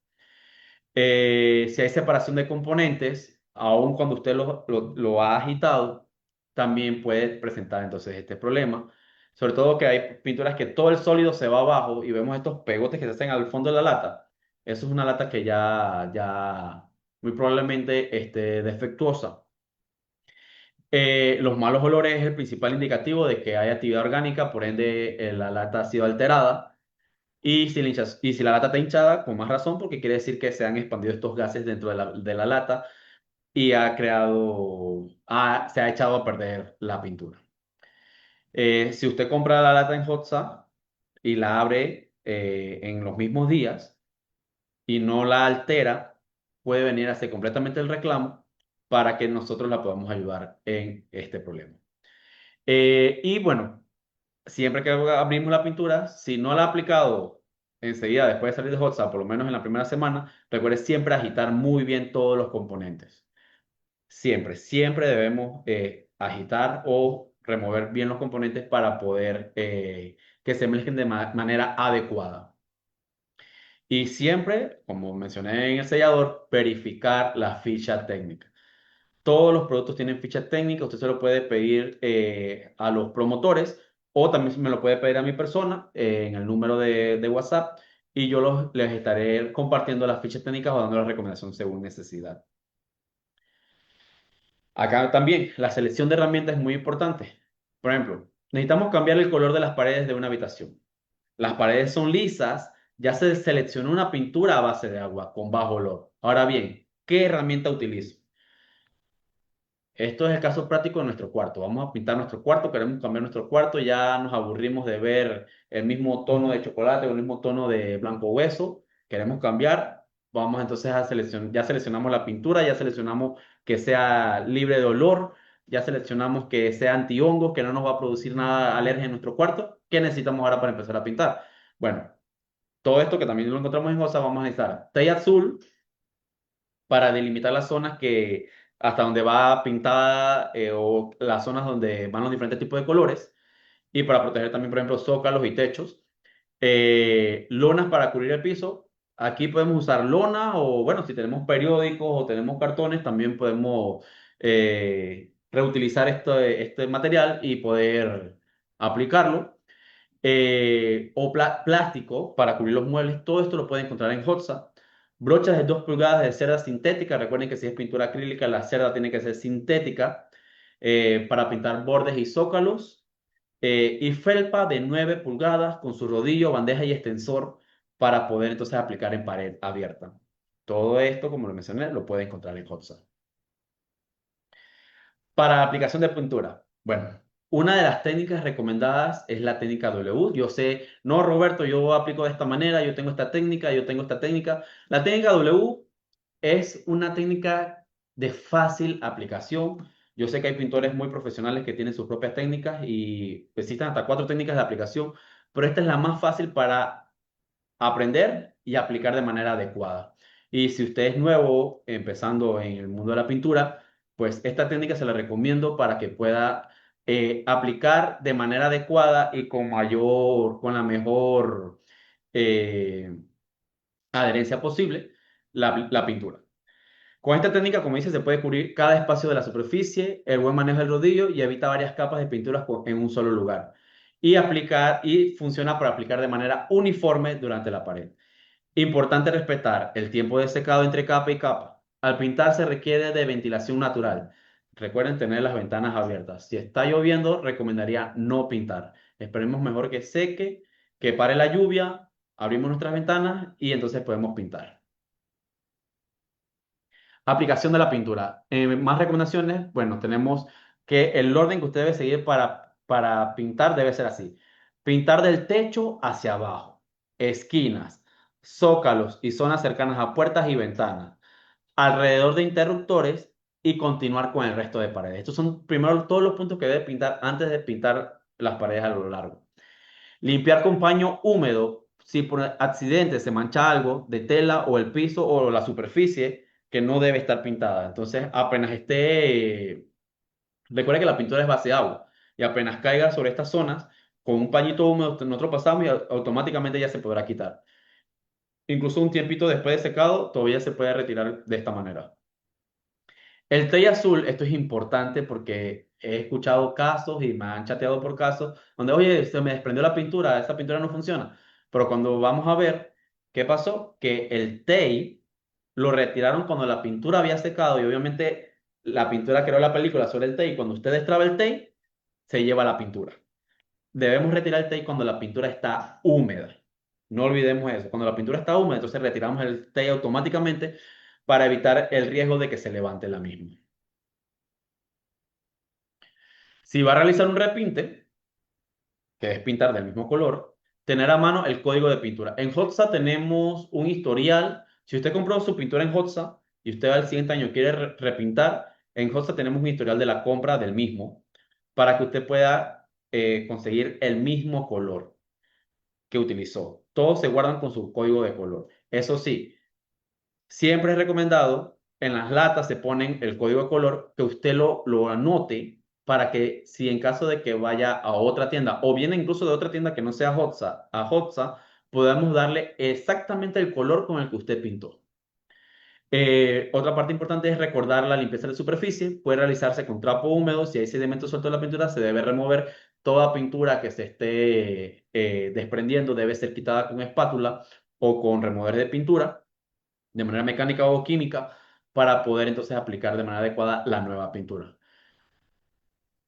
Si hay separación de componentes, aun cuando usted lo ha agitado, también puede presentar entonces este problema. Sobre todo que hay pinturas que todo el sólido se va abajo y vemos estos pegotes que se hacen al fondo de la lata. Eso es una lata que ya muy probablemente esté defectuosa. Los malos olores es el principal indicativo de que hay actividad orgánica, por ende la lata ha sido alterada. Y si la lata está hinchada, con más razón, porque quiere decir que se han expandido estos gases dentro de la lata y se ha echado a perder la pintura. Si usted compra la lata en Hotza y la abre en los mismos días y no la altera, puede venir a hacer completamente el reclamo para que nosotros la podamos ayudar en este problema. Y bueno, siempre que abrimos la pintura, si no la ha aplicado enseguida después de salir de Hot Sap, por lo menos en la primera semana, recuerde siempre agitar muy bien todos los componentes. Siempre, siempre debemos agitar o remover bien los componentes para poder que se mezclen de manera adecuada. Y siempre, como mencioné en el sellador, verificar la ficha técnica. Todos los productos tienen ficha técnica, usted se lo puede pedir a los promotores o también me lo puede pedir a mi persona en el número de WhatsApp y yo les estaré compartiendo las fichas técnicas o dando la recomendación según necesidad. Acá también la selección de herramientas es muy importante. Por ejemplo, necesitamos cambiar el color de las paredes de una habitación. Las paredes son lisas, ya se seleccionó una pintura a base de agua con bajo olor. Ahora bien, ¿qué herramienta utilizo? Esto es el caso práctico de nuestro cuarto. Vamos a pintar nuestro cuarto, queremos cambiar nuestro cuarto, ya nos aburrimos de ver el mismo tono de chocolate o el mismo tono de blanco hueso, queremos cambiar. Vamos entonces a seleccionar, ya seleccionamos la pintura, ya seleccionamos que sea libre de olor, ya seleccionamos que sea antihongos, que no nos va a producir nada alergia en nuestro cuarto. ¿Qué necesitamos ahora para empezar a pintar? Bueno, todo esto que también lo encontramos en OSA, vamos a necesitar té azul para delimitar las zonas que hasta donde va pintada o las zonas donde van los diferentes tipos de colores y para proteger también, por ejemplo, zócalos y techos. Lonas para cubrir el piso. Aquí podemos usar lona o, bueno, si tenemos periódicos o tenemos cartones, también podemos reutilizar este material y poder aplicarlo o plástico para cubrir los muebles. Todo esto lo pueden encontrar en Hotza. Brochas de 2 pulgadas de cerda sintética. Recuerden que si es pintura acrílica, la cerda tiene que ser sintética. para pintar bordes y zócalos, y felpa de 9 pulgadas con su rodillo, bandeja y extensor para poder entonces aplicar en pared abierta. Todo esto, como lo mencioné, lo puede encontrar en Hotza. Para aplicación de pintura, bueno, una de las técnicas recomendadas es la técnica W. Yo sé, no, Roberto, yo aplico de esta manera, yo tengo esta técnica, yo tengo esta técnica. La técnica W es una técnica de fácil aplicación. Yo sé que hay pintores muy profesionales que tienen sus propias técnicas y existen hasta 4 técnicas de aplicación, pero esta es la más fácil para aprender y aplicar de manera adecuada. Y si usted es nuevo, empezando en el mundo de la pintura, pues esta técnica se la recomiendo para que pueda aplicar de manera adecuada y con la mejor eh, adherencia posible la pintura. Con esta técnica, como dice, se puede cubrir cada espacio de la superficie, el buen manejo del rodillo y evita varias capas de pinturas en un solo lugar. Y funciona para aplicar de manera uniforme durante la pared. Importante respetar el tiempo de secado entre capa y capa. Al pintar se requiere de ventilación natural. Recuerden tener las ventanas abiertas. Si está lloviendo, recomendaría no pintar. Esperemos mejor que seque, que pare la lluvia, abrimos nuestras ventanas y entonces podemos pintar. Aplicación de la pintura. Más recomendaciones, bueno, tenemos que el orden que usted debe seguir para pintar debe ser así. Pintar del techo hacia abajo, esquinas, zócalos y zonas cercanas a puertas y ventanas, alrededor de interruptores y continuar con el resto de paredes. Estos son primero todos los puntos que debe pintar antes de pintar las paredes a lo largo. Limpiar con paño húmedo si por accidente se mancha algo de tela o el piso o la superficie que no debe estar pintada. Entonces, apenas recuerde que la pintura es base de agua y apenas caiga sobre estas zonas, con un pañito húmedo nosotros pasamos y automáticamente ya se podrá quitar. Incluso un tiempito después de secado, todavía se puede retirar de esta manera. El tey azul, esto es importante porque he escuchado casos y me han chateado por casos donde, oye, se me desprendió la pintura, esa pintura no funciona. Pero cuando vamos a ver qué pasó, que el tey lo retiraron cuando la pintura había secado y obviamente la pintura creó la película sobre el tey. Cuando usted destraba el tey, se lleva la pintura. Debemos retirar el tey cuando la pintura está húmeda. No olvidemos eso. Cuando la pintura está húmeda, entonces retiramos el tey automáticamente para evitar el riesgo de que se levante la misma. Si va a realizar un repinte, que es pintar del mismo color, tener a mano el código de pintura. En Hotza tenemos un historial. Si usted compró su pintura en Hotza y usted al siguiente año quiere repintar, en Hotza tenemos un historial de la compra del mismo para que usted pueda conseguir el mismo color que utilizó. Todos se guardan con su código de color. Eso sí, siempre es recomendado, en las latas se ponen el código de color, que usted lo anote para que si en caso de que vaya a otra tienda o viene incluso de otra tienda que no sea Hotza, a Hotza, podamos darle exactamente el color con el que usted pintó. Otra parte importante es recordar la limpieza de superficie. Puede realizarse con trapo húmedo. Si hay sedimento suelto en la pintura, se debe remover toda pintura que se esté desprendiendo. Debe ser quitada con espátula o con remover de pintura de manera mecánica o química para poder entonces aplicar de manera adecuada la nueva pintura.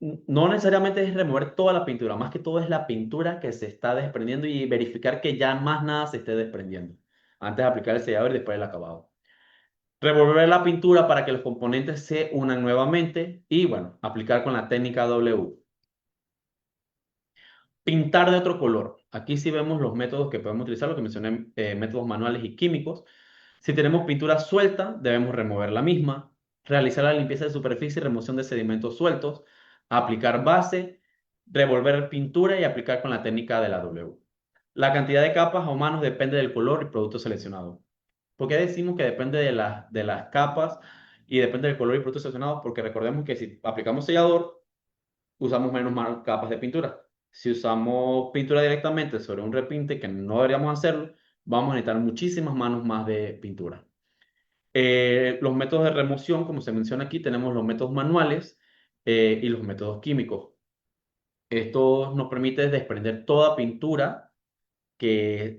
No necesariamente es remover toda la pintura, más que todo es la pintura que se está desprendiendo y verificar que ya más nada se esté desprendiendo antes de aplicar el sellador y después el acabado. Revolver la pintura para que los componentes se unan nuevamente y bueno, aplicar con la técnica W. Pintar de otro color. Aquí sí vemos los métodos que podemos utilizar, lo que mencioné, métodos manuales y químicos. Si tenemos pintura suelta, debemos remover la misma, realizar la limpieza de superficie y remoción de sedimentos sueltos, aplicar base, revolver pintura y aplicar con la técnica de la W. La cantidad de capas o manos depende del color y producto seleccionado. ¿Por qué decimos que depende de las capas y depende del color y producto seleccionado? Porque recordemos que si aplicamos sellador, usamos menos capas de pintura. Si usamos pintura directamente sobre un repinte, que no deberíamos hacerlo, vamos a necesitar muchísimas manos más de pintura. Los métodos de remoción, como se menciona aquí, tenemos los métodos manuales y los métodos químicos. Esto nos permite desprender toda pintura que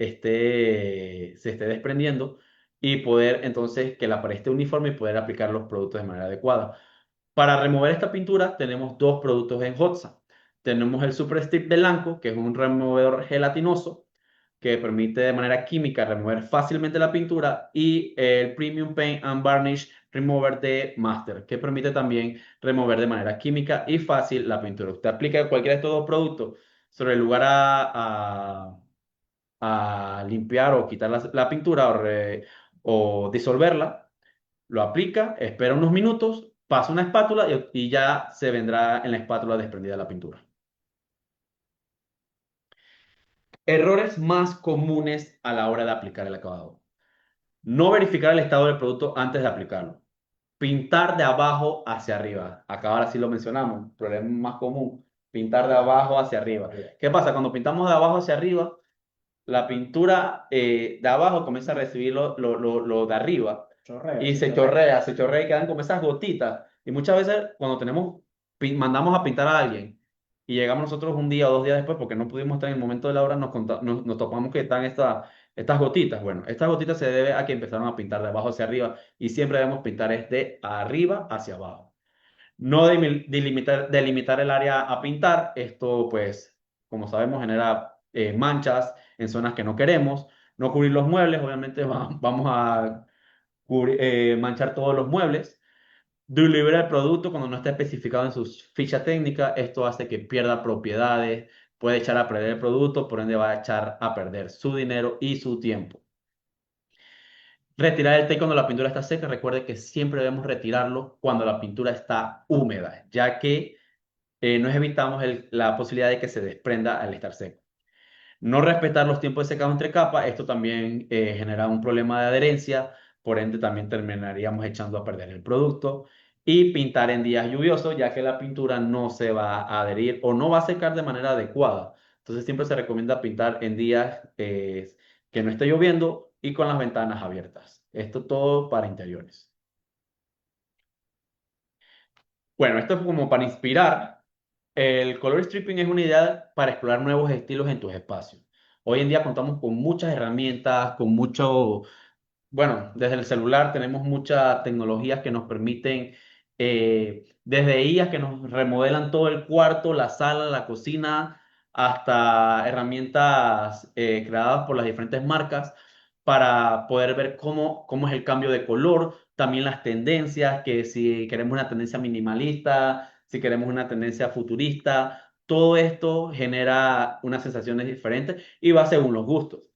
se esté desprendiendo y poder entonces que la pared esté uniforme y poder aplicar los productos de manera adecuada. Para remover esta pintura tenemos dos productos en Hotza. Tenemos el Super Strip de Blanco, que es un removedor gelatinoso que permite de manera química remover fácilmente la pintura, y el Premium Paint and Varnish Remover de Master, que permite también remover de manera química y fácil la pintura. Usted aplica cualquiera de estos dos productos sobre el lugar a limpiar o quitar la pintura o disolverla, lo aplica, espera unos minutos, pasa una espátula y ya se vendrá en la espátula desprendida la pintura. Errores más comunes a la hora de aplicar el acabado. No verificar el estado del producto antes de aplicarlo. Pintar de abajo hacia arriba. Acá ahora sí lo mencionamos. Problema más común. Pintar de abajo hacia arriba. ¿Qué pasa? Cuando pintamos de abajo hacia arriba, la pintura de abajo comienza a recibir lo de arriba Chorrea, y se chorrea. se chorrea y quedan como esas gotitas. Y muchas veces cuando mandamos a pintar a alguien y llegamos nosotros un día o 2 días después porque no pudimos estar en el momento de la obra, nos topamos que están estas gotitas. Bueno, estas gotitas se debe a que empezaron a pintar de abajo hacia arriba, y siempre debemos pintar es de arriba hacia abajo. No delimitar el área a pintar. Esto, pues, como sabemos, genera manchas en zonas que no queremos. No cubrir los muebles, obviamente vamos a manchar todos los muebles. Deliberar el producto cuando no está especificado en su ficha técnica. Esto hace que pierda propiedades, puede echar a perder el producto, por ende va a echar a perder su dinero y su tiempo. Retirar el té cuando la pintura está seca. Recuerde que siempre debemos retirarlo cuando la pintura está húmeda, ya que nos evitamos la posibilidad de que se desprenda al estar seco. No respetar los tiempos de secado entre capas. Esto también genera un problema de adherencia, por ende también terminaríamos echando a perder el producto. Y pintar en días lluviosos, ya que la pintura no se va a adherir o no va a secar de manera adecuada. Entonces siempre se recomienda pintar en días que no esté lloviendo y con las ventanas abiertas. Esto todo para interiores. Bueno, esto es como para inspirar. El color stripping es una idea para explorar nuevos estilos en tus espacios. Hoy en día contamos con muchas herramientas, con mucho, bueno, desde el celular tenemos muchas tecnologías que nos permiten, desde IAs que nos remodelan todo el cuarto, la sala, la cocina, hasta herramientas creadas por las diferentes marcas para poder ver cómo es el cambio de color, también las tendencias, que si queremos una tendencia minimalista, si queremos una tendencia futurista. Todo esto genera unas sensaciones diferentes y va según los gustos.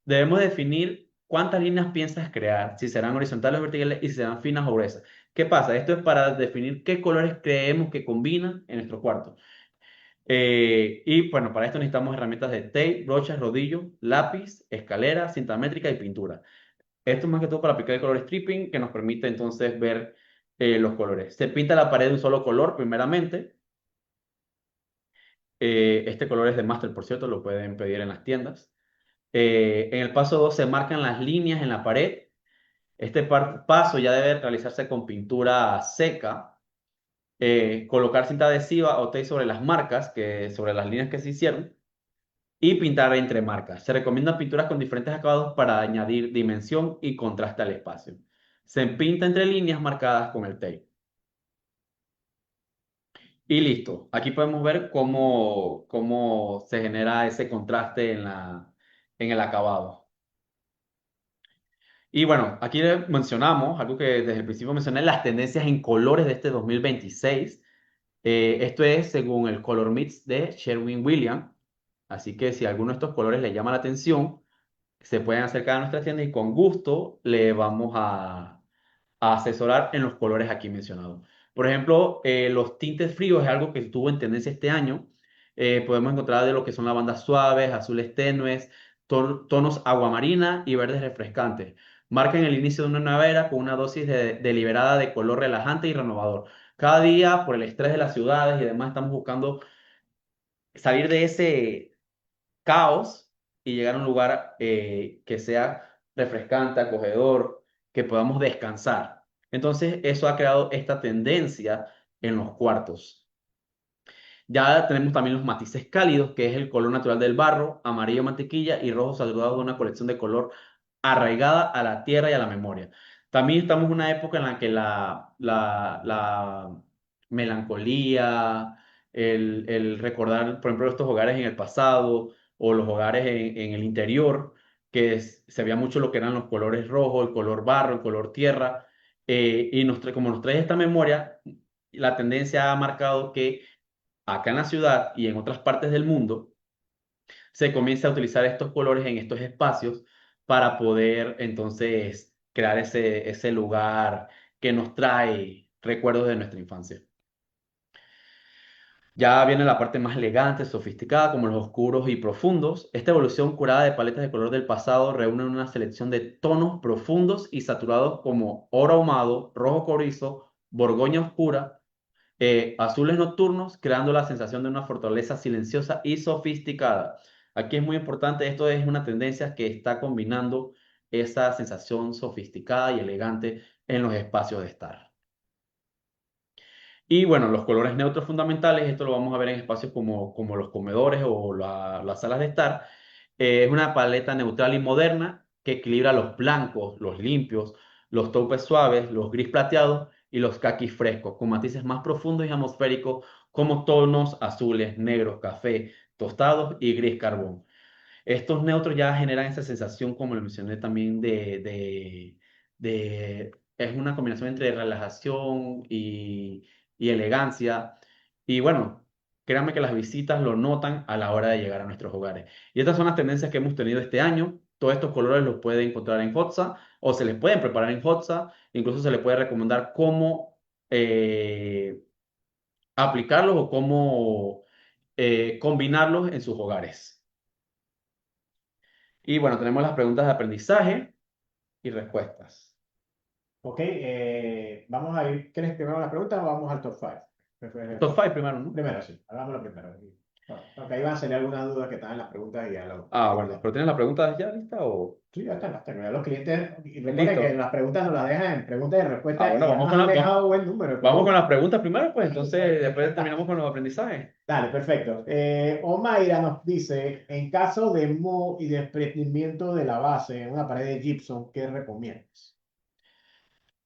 Debemos definir cuántas líneas piensas crear, si serán horizontales o verticales y si serán finas o gruesas. ¿Qué pasa? Esto es para definir qué colores creemos que combinan en nuestro cuarto. Y bueno, para esto necesitamos herramientas de tape, brochas, rodillo, lápiz, escalera, cinta métrica y pintura. Esto más que todo para aplicar el color stripping, que nos permite entonces ver los colores. Se pinta la pared de un solo color primeramente. Este color es de Master, por cierto, lo pueden pedir en las tiendas. En el paso 2 se marcan las líneas en la pared. Este paso ya debe realizarse con pintura seca. Colocar cinta adhesiva o tape sobre las marcas, sobre las líneas que se hicieron, y pintar entre marcas. Se recomiendan pinturas con diferentes acabados para añadir dimensión y contraste al espacio. Se pinta entre líneas marcadas con el tape. Y listo. Aquí podemos ver cómo se genera ese contraste en el acabado. Y bueno, aquí mencionamos algo que desde el principio mencioné: las tendencias en colores de este 2026. Esto es según el Color Mix de Sherwin-Williams. Así que si alguno de estos colores le llama la atención, se pueden acercar a nuestra tienda y con gusto le vamos a asesorar en los colores aquí mencionados. Por ejemplo, los tintes fríos es algo que estuvo en tendencia este año. Podemos encontrar de lo que son lavandas suaves, azules tenues, tonos aguamarina y verdes refrescantes. Marcan el inicio de una nueva era con una dosis deliberada de color relajante y renovador. Cada día, por el estrés de las ciudades y demás, estamos buscando salir de ese caos y llegar a un lugar que sea refrescante, acogedor, que podamos descansar. Entonces, eso ha creado esta tendencia en los cuartos. Ya tenemos también los matices cálidos, que es el color natural del barro, amarillo mantequilla y rojo saludado de una colección de color arraigada a la tierra y a la memoria. También estamos en una época en la que melancolía, el recordar, por ejemplo, estos hogares en el pasado o los hogares en el interior, que se veía mucho lo que eran los colores rojos, el color barro, el color tierra, y como nos trae esta memoria, la tendencia ha marcado que acá en la ciudad y en otras partes del mundo se comienza a utilizar estos colores en estos espacios para poder entonces crear ese lugar que nos trae recuerdos de nuestra infancia. Ya viene la parte más elegante, sofisticada, como los oscuros y profundos. Esta evolución curada de paletas de color del pasado reúne una selección de tonos profundos y saturados como oro ahumado, rojo cobrizo, borgoña oscura, azules nocturnos, creando la sensación de una fortaleza silenciosa y sofisticada. Aquí es muy importante, esto es una tendencia que está combinando esa sensación sofisticada y elegante en los espacios de estar. Y bueno, los colores neutros fundamentales, esto lo vamos a ver en espacios como los comedores o las salas de estar. Es una paleta neutral y moderna que equilibra los blancos, los limpios, los taupes suaves, los gris plateados y los caquis frescos, con matices más profundos y atmosféricos como tonos azules, negros, café, tostados y gris carbón. Estos neutros ya generan esa sensación, como lo mencioné también, es una combinación entre relajación y elegancia. Y bueno, créanme que las visitas lo notan a la hora de llegar a nuestros hogares. Y estas son las tendencias que hemos tenido este año. Todos estos colores los pueden encontrar en Hotza o se les pueden preparar en Hotza. Incluso se les puede recomendar cómo aplicarlos o cómo combinarlos en sus hogares. Y bueno, tenemos las preguntas de aprendizaje y respuestas. Ok, vamos a ir. ¿Quieres primero la pregunta o vamos al top 5? Top 5 primero, ¿no? Primero, sí, hagámoslo primero. Bueno, porque ahí van a salir algunas dudas que están en las preguntas y ya Ah, lo bueno, leemos. ¿pero tienes las preguntas ya listas o...? Sí, ya están, las tengo. Ya los clientes, y recuerden que Listo. las preguntas nos las dejan en preguntas y Ah, respuestas y bueno, ya nos han dejado buen número de vamos con preguntas. las preguntas primero, pues entonces después terminamos con los aprendizajes. Dale, perfecto. Omaira nos dice, en caso de moho y desprendimiento de la base en una pared de gypsum, ¿qué recomiendas?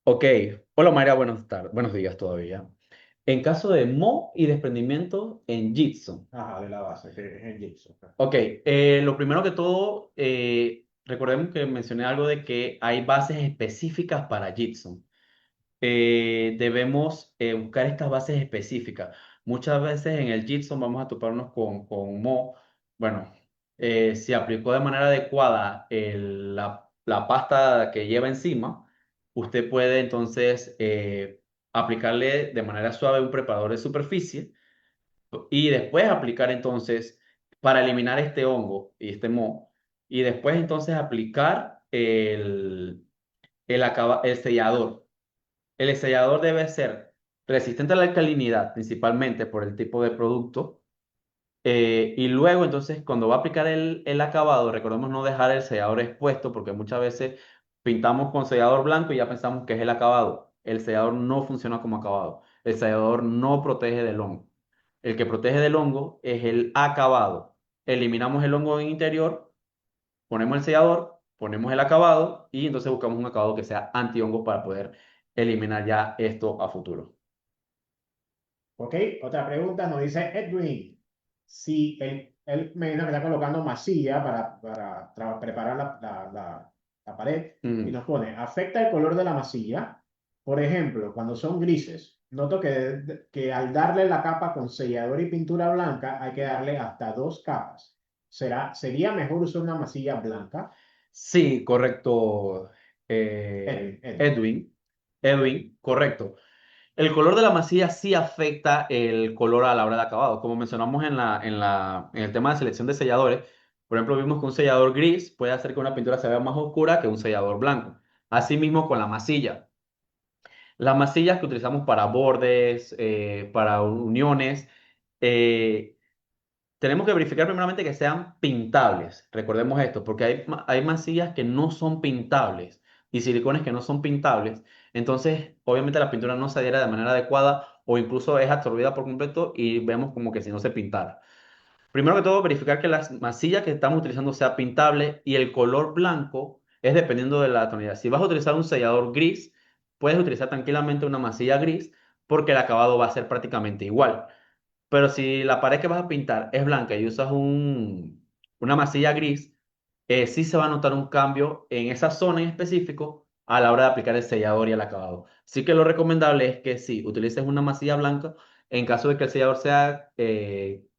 Ok. Hola Mayra, buenos días todavía. En caso de moho y desprendimiento en Jitson. Ajá, de la base, que es el gypsum. Ok, lo primero que todo, recordemos que mencioné algo de que hay bases específicas para Jitson. Debemos buscar estas bases específicas. Muchas veces en el Jitson vamos a toparnos con Mo. Bueno, si aplicó de manera adecuada la pasta que lleva encima, usted puede entonces aplicarle de manera suave un preparador de superficie y después aplicar entonces para eliminar este hongo y este moho. Y después entonces aplicar el sellador. El sellador debe ser resistente a la alcalinidad, principalmente por el tipo de producto. Y luego, entonces, cuando va a aplicar el acabado, recordemos no dejar el sellador expuesto, porque muchas veces pintamos con sellador blanco y ya pensamos que es el acabado. El sellador no funciona como acabado. El sellador no protege del hongo. El que protege del hongo es el acabado. Eliminamos el hongo en interior, ponemos el sellador, ponemos el acabado y entonces buscamos un acabado que sea antihongo para poder eliminar ya esto a futuro. Ok, otra pregunta nos dice Edwin. Si él me imagino que está colocando masilla para preparar la pared y Mm. nos pone, ¿afecta el color de la masilla? Por ejemplo, cuando son grises, noto que al darle la capa con sellador y pintura blanca hay que darle hasta dos capas. ¿Sería mejor usar una masilla blanca? Sí, correcto, Edwin. Edwin. Edwin, correcto. El color de la masilla sí afecta el color a la hora de acabado. Como mencionamos en el tema de selección de selladores, por ejemplo, vimos que un sellador gris puede hacer que una pintura se vea más oscura que un sellador blanco. Asimismo con la masilla. Las masillas que utilizamos para bordes, para uniones, eh, tenemos que verificar primeramente que sean pintables. Recordemos esto, porque hay masillas que no son pintables y silicones que no son pintables. Entonces, obviamente la pintura no se adhiere de manera adecuada o incluso es absorbida por completo y vemos como que si no se pintara. Primero que todo, verificar que la masilla que estamos utilizando sea pintable y el color blanco es dependiendo de la tonalidad. Si vas a utilizar un sellador gris, puedes utilizar tranquilamente una masilla gris porque el acabado va a ser prácticamente igual. Pero si la pared que vas a pintar es blanca y usas una masilla gris, sí se va a notar un cambio en esa zona en específico a la hora de aplicar el sellador y el acabado. Así que lo recomendable es que sí, utilices una masilla blanca en caso de que el sellador sea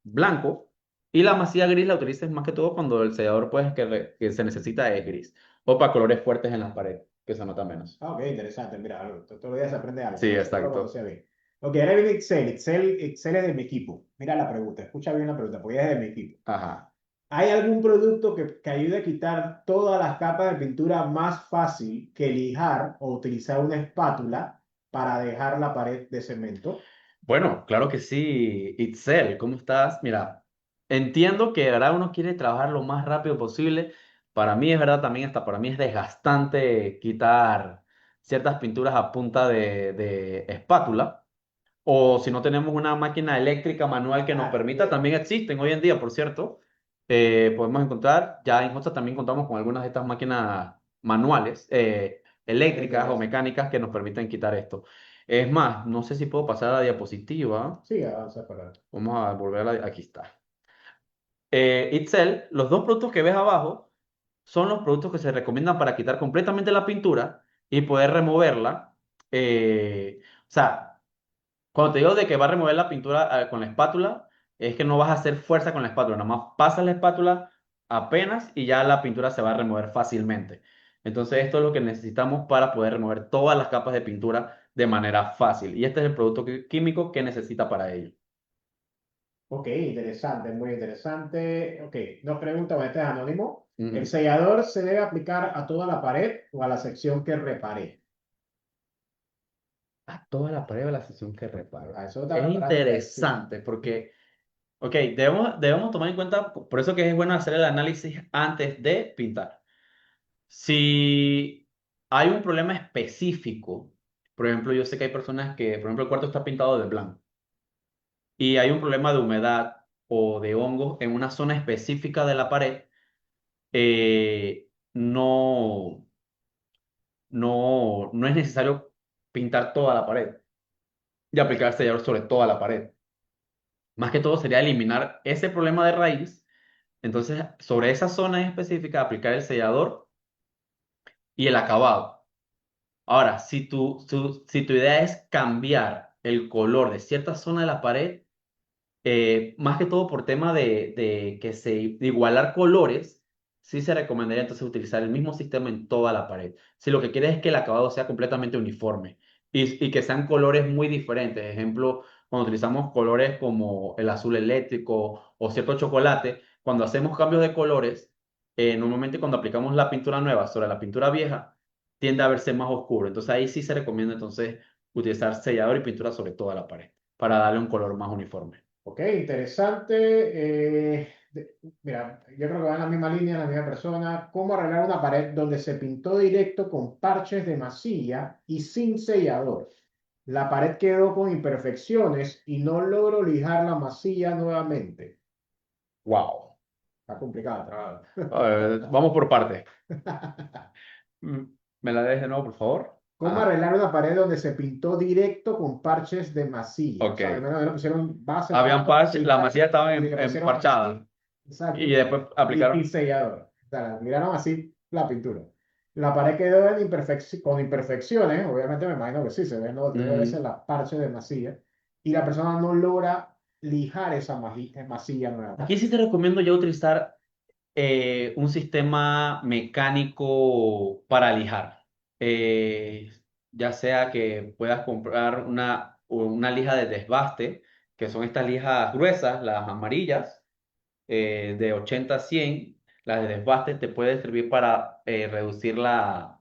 blanco y la masilla gris la utilices más que todo cuando el sellador pues, que se necesita es gris o para colores fuertes en las paredes, que se nota menos. Ah, ok, interesante. Mira, todos los días se aprende algo. Sí, Eso no lo exacto. conocía bien. Ok, ahora viene Excel. Excel es de mi equipo. Mira la pregunta, escucha bien la pregunta, porque es de mi equipo. Ajá. ¿Hay algún producto que ayude a quitar todas las capas de pintura más fácil que lijar o utilizar una espátula para dejar la pared de cemento? Bueno, claro que sí. Itzel, ¿cómo estás? Mira, entiendo que ahora uno quiere trabajar lo más rápido posible. Para mí es verdad también, hasta para mí es desgastante quitar ciertas pinturas a punta de espátula. O si no tenemos una máquina eléctrica manual que nos Claro, permita, también existen hoy en día, por cierto. Podemos encontrar, ya en Hosta también contamos con algunas de estas máquinas manuales, eléctricas o interesa. mecánicas que nos permiten quitar esto. Es más, no sé si puedo pasar a la diapositiva. Sí, avanza para. Vamos a volver a la... Aquí está. Itzel, los dos productos que ves abajo son los productos que se recomiendan para quitar completamente la pintura y poder removerla. O sea, cuando te digo de que va a remover la pintura con la espátula, es que no vas a hacer fuerza con la espátula, nada más pasas la espátula apenas y ya la pintura se va a remover fácilmente. Entonces esto es lo que necesitamos para poder remover todas las capas de pintura de manera fácil. Y este es el producto químico que necesita para ello. Ok, interesante, muy interesante. Ok, nos pregunta, bueno, este es anónimo. ¿El Ujú. sellador se debe aplicar a toda la pared o a la sección que reparé? A toda la pared de la sesión que reparo. A eso está Es preparado. Sí. interesante porque, ok, debemos tomar en cuenta, por eso que es bueno hacer el análisis antes de pintar. Si hay un problema específico, por ejemplo, yo sé que hay personas que, por ejemplo, el cuarto está pintado de blanco y hay un problema de humedad o de hongos en una zona específica de la pared, no, no es necesario pintar toda la pared y aplicar sellador sobre toda la pared. Más que todo sería eliminar ese problema de raíz. Entonces, sobre esa zona en específica, aplicar el sellador y el acabado. Ahora, si tu idea es cambiar el color de cierta zona de la pared, más que todo por tema de que de igualar colores, sí se recomendaría entonces utilizar el mismo sistema en toda la pared. Si lo que quieres es que el acabado sea completamente uniforme y que sean colores muy diferentes, ejemplo, cuando utilizamos colores como el azul eléctrico o cierto chocolate, cuando hacemos cambios de colores, normalmente cuando aplicamos la pintura nueva sobre la pintura vieja, tiende a verse más oscuro. Entonces ahí sí se recomienda entonces utilizar sellador y pintura sobre toda la pared para darle un color más uniforme. Ok, interesante. Mira, yo creo que va en la misma línea, la misma persona. ¿Cómo arreglar una pared donde se pintó directo con parches de masilla y sin sellador? La pared quedó con imperfecciones y no logro lijar la masilla nuevamente. Wow. Está complicado el trabajo. Vamos por partes. Mm, ¿Me la des de nuevo, por favor? ¿Cómo Ajá. arreglar una pared donde se pintó directo con parches de masilla? O Ok. sea, primero le pusieron base, Habían parches, las masillas estaban y le pusieron emparchadas masilla, exacto, y después y aplicaron. sellador. O sea, miraron así la pintura. La pared quedó con imperfecciones, obviamente me imagino que sí, se ven los tres veces Ujú. las parches de masilla, y la persona no logra lijar esa masilla Aquí nuevamente. sí te recomiendo ya utilizar un sistema mecánico para lijar. Eh, ya sea que puedas comprar una lija de desbaste, que son estas lijas gruesas, las amarillas de 80 a 100, las de desbaste te puede servir para reducir la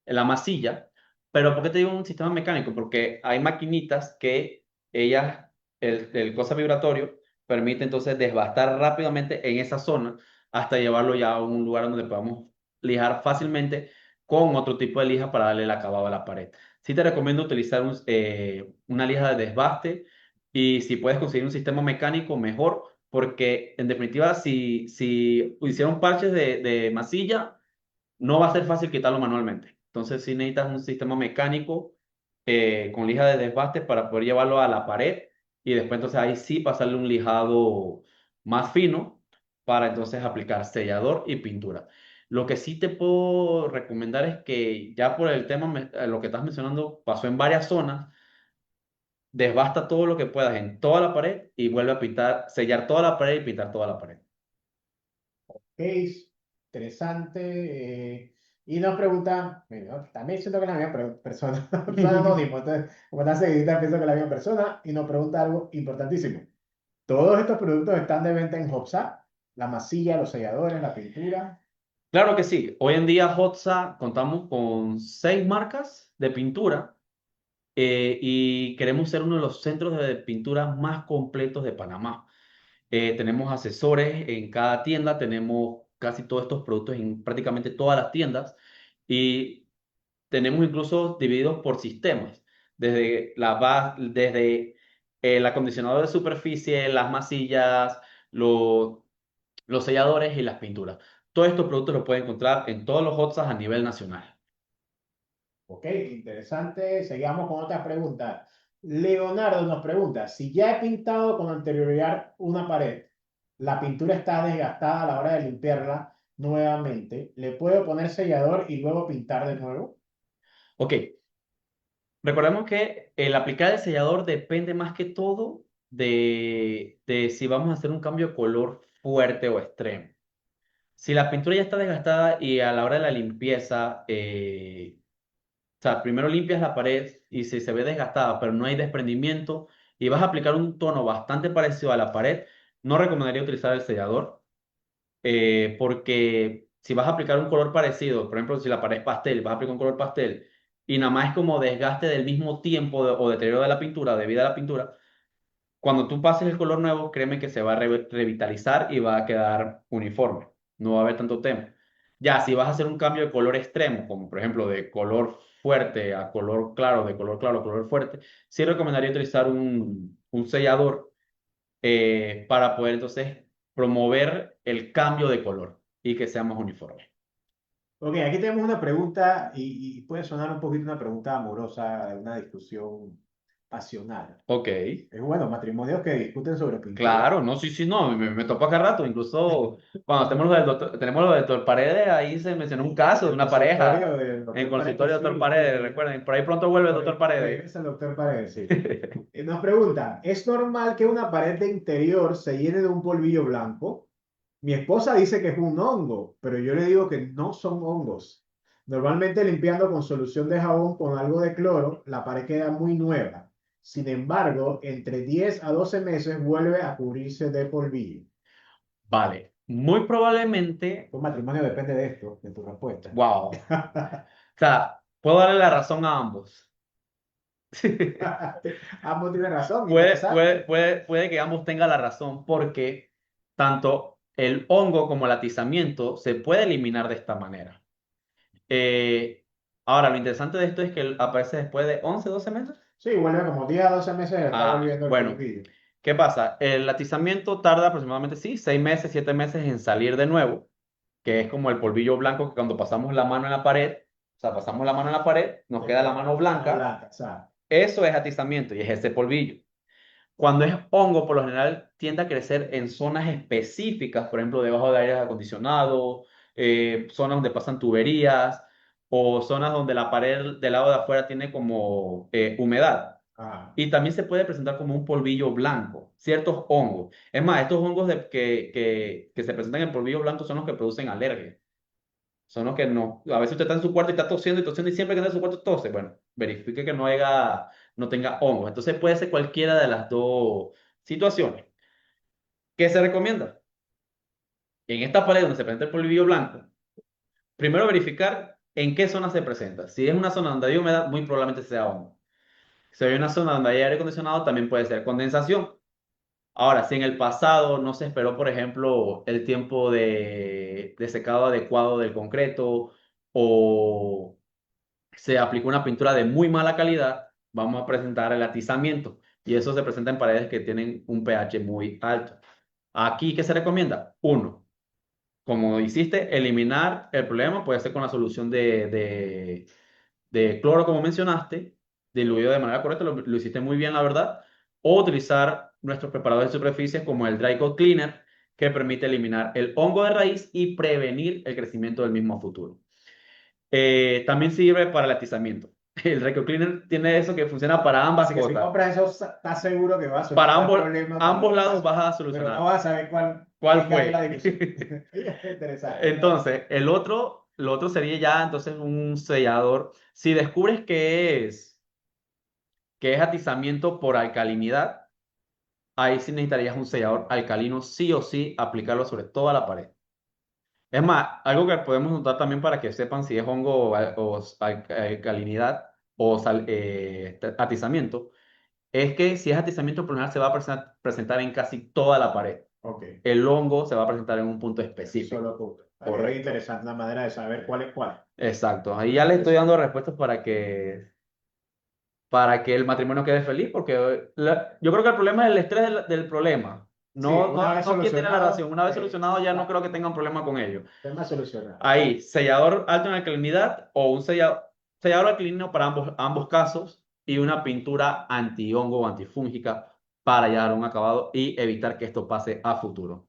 masilla. Pero ¿por qué te digo un sistema mecánico? Porque hay maquinitas que ellas, el cosa vibratorio, permite entonces desbastar rápidamente en esa zona hasta llevarlo ya a un lugar donde podamos lijar fácilmente con otro tipo de lija para darle el acabado a la pared. Sí te recomiendo utilizar una lija de desbaste y si puedes conseguir un sistema mecánico, mejor, porque en definitiva, si hicieron parches de masilla, no va a ser fácil quitarlo manualmente. Entonces, sí necesitas un sistema mecánico con lija de desbaste para poder llevarlo a la pared y después entonces ahí sí pasarle un lijado más fino para entonces aplicar sellador y pintura. Lo que sí te puedo recomendar es que ya por el tema, lo que estás mencionando pasó en varias zonas, desbasta todo lo que puedas en toda la pared y vuelve a pintar, sellar toda la pared y pintar toda la pared. Case, interesante. Y nos pregunta, bueno, también siento que es la misma persona, persona anónimo, entonces, como está seguidita, pienso que es la misma persona, y nos pregunta algo importantísimo. Todos estos productos están de venta en Hopsa, la masilla, los selladores, la pintura. Claro que sí. Hoy en día Hotza contamos con 6 marcas de pintura y queremos ser uno de los centros de pintura más completos de Panamá. Tenemos asesores en cada tienda, tenemos casi todos estos productos en prácticamente todas las tiendas y tenemos incluso divididos por sistemas, desde el acondicionador de superficie, las masillas, los, los selladores y las pinturas. Todos estos productos los pueden encontrar en todos los Hotsas a nivel nacional. Ok, interesante. Seguimos con otras preguntas. Leonardo nos pregunta, si ya he pintado con anterioridad una pared, la pintura está desgastada a la hora de limpiarla nuevamente, ¿le puedo poner sellador y luego pintar de nuevo? Ok, recordemos que el aplicar el sellador depende más que todo de si vamos a hacer un cambio de color fuerte o extremo. Si la pintura ya está desgastada y a la hora de la limpieza, o sea, primero limpias la pared y si se ve desgastada, pero no hay desprendimiento y vas a aplicar un tono bastante parecido a la pared, no recomendaría utilizar el sellador, porque si vas a aplicar un color parecido, por ejemplo, si la pared es pastel, vas a aplicar un color pastel y nada más es como desgaste del mismo tiempo o deterioro de la pintura, debido a la pintura, cuando tú pases el color nuevo, créeme que se va a revitalizar y va a quedar uniforme. No va a haber tanto tema. Ya, si vas a hacer un cambio de color extremo, como por ejemplo de color fuerte a color claro, de color claro a color fuerte, sí recomendaría utilizar un sellador para poder entonces promover el cambio de color y que sea más uniforme. Ok, aquí tenemos una pregunta y puede sonar un poquito una pregunta amorosa, una discusión pasional. Ok. Es bueno, matrimonios que discuten sobre pintura. Claro, no, sí, sí, no, me topa cada rato, incluso cuando tenemos lo del doctor Paredes, ahí se mencionó un caso de El una pareja consultorio del en doctor Paredes, que consultorio del doctor sí, Paredes, recuerden, por ahí pronto vuelve el doctor Paredes. regresa el doctor Paredes, sí. Nos pregunta, ¿es normal que una pared de interior se llene de un polvillo blanco? Mi esposa dice que es un hongo, pero yo le digo que no son hongos. Normalmente limpiando con solución de jabón con algo de cloro, la pared queda muy nueva. Sin embargo, entre 10 a 12 meses vuelve a cubrirse de polvillo. Vale, muy probablemente, Tu matrimonio depende de esto, de tu respuesta. wow, o sea, puedo darle la razón a ambos. Ambos tienen razón, interesante. Puede que ambos tengan la razón porque tanto el hongo como el atizamiento se puede eliminar de esta manera. Eh, Ahora, lo interesante de esto es que aparece después de 11 12 meses. Sí, vuelve como 10 a 12 meses, está Ah, volviendo el bueno, polvillo. ¿qué pasa? El atizamiento tarda aproximadamente, sí, 6 meses, 7 meses en salir de nuevo, que es como el polvillo blanco que cuando pasamos la mano en la pared, o sea, pasamos la mano en la pared, nos Te queda la queda mano la mano blanca. blanca, o sea, Eso es atizamiento y es ese polvillo. Cuando es hongo, por lo general tiende a crecer en zonas específicas, por ejemplo, debajo de aire acondicionado, zonas donde pasan tuberías o zonas donde la pared del lado de afuera tiene como humedad. ah, Y también se puede presentar como un polvillo blanco, ciertos hongos. Es más, estos hongos que se presentan en polvillo blanco son los que producen alergia. Son los que no. A veces usted está en su cuarto y está tosiendo y tosiendo y siempre que está en su cuarto tose. Bueno, verifique que no tenga hongos. Entonces puede ser cualquiera de las dos situaciones. ¿Qué se recomienda? En esta pared donde se presenta el polvillo blanco, primero verificar en qué zona se presenta. Si es una zona donde hay humedad, muy probablemente sea hongo. Si hay una zona donde hay aire acondicionado, también puede ser condensación. Ahora, si en el pasado no se esperó, por ejemplo, el tiempo de secado adecuado del concreto o se aplicó una pintura de muy mala calidad, vamos a presentar el atizamiento. Y eso se presenta en paredes que tienen un pH muy alto. Aquí, ¿qué se recomienda? Uno, como hiciste, eliminar el problema, puede ser con la solución de cloro, como mencionaste. diluido de manera correcta, lo hiciste muy bien, la verdad, o utilizar nuestros preparadores de superficies como el Dry Coat Cleaner, que permite eliminar el hongo de raíz y prevenir el crecimiento del mismo a futuro. También sirve para el atizamiento. El Dry Coat Cleaner tiene eso que funciona para ambas Así que si cosas. compras eso, estás seguro que va a Para solucionar el problema para ambos los lados dos, vas a pero no solucionar. vas a saber cuál, ¿Cuál en qué hay la fue? discusión. Interesante. Entonces, lo otro sería ya entonces un sellador. Si descubres que es atizamiento por alcalinidad, ahí sí necesitarías un sellador alcalino, sí o sí, aplicarlo sobre toda la pared. Es más, algo que podemos notar también para que sepan si es hongo o alcalinidad o atizamiento, es que si es atizamiento, por lo general se va a presentar en casi toda la pared. Ok, El hongo se va a presentar en un punto en un específico. solo punto. Es Correcto. interesante la manera de saber cuál es cuál. Exacto. Ahí ya le estoy Interesante. dando respuestas para que el matrimonio quede feliz, porque yo creo que el problema es el estrés del problema. Sí, No, una no, vez no quién tiene la razón. solucionado, Una vez solucionado ya no creo que tengan problema con ello. tema solucionado. Ahí, sellador alto en alcalinidad o un sellador alcalino para ambos casos y una pintura antihongo o antifúngica para ya dar un acabado y evitar que esto pase a futuro.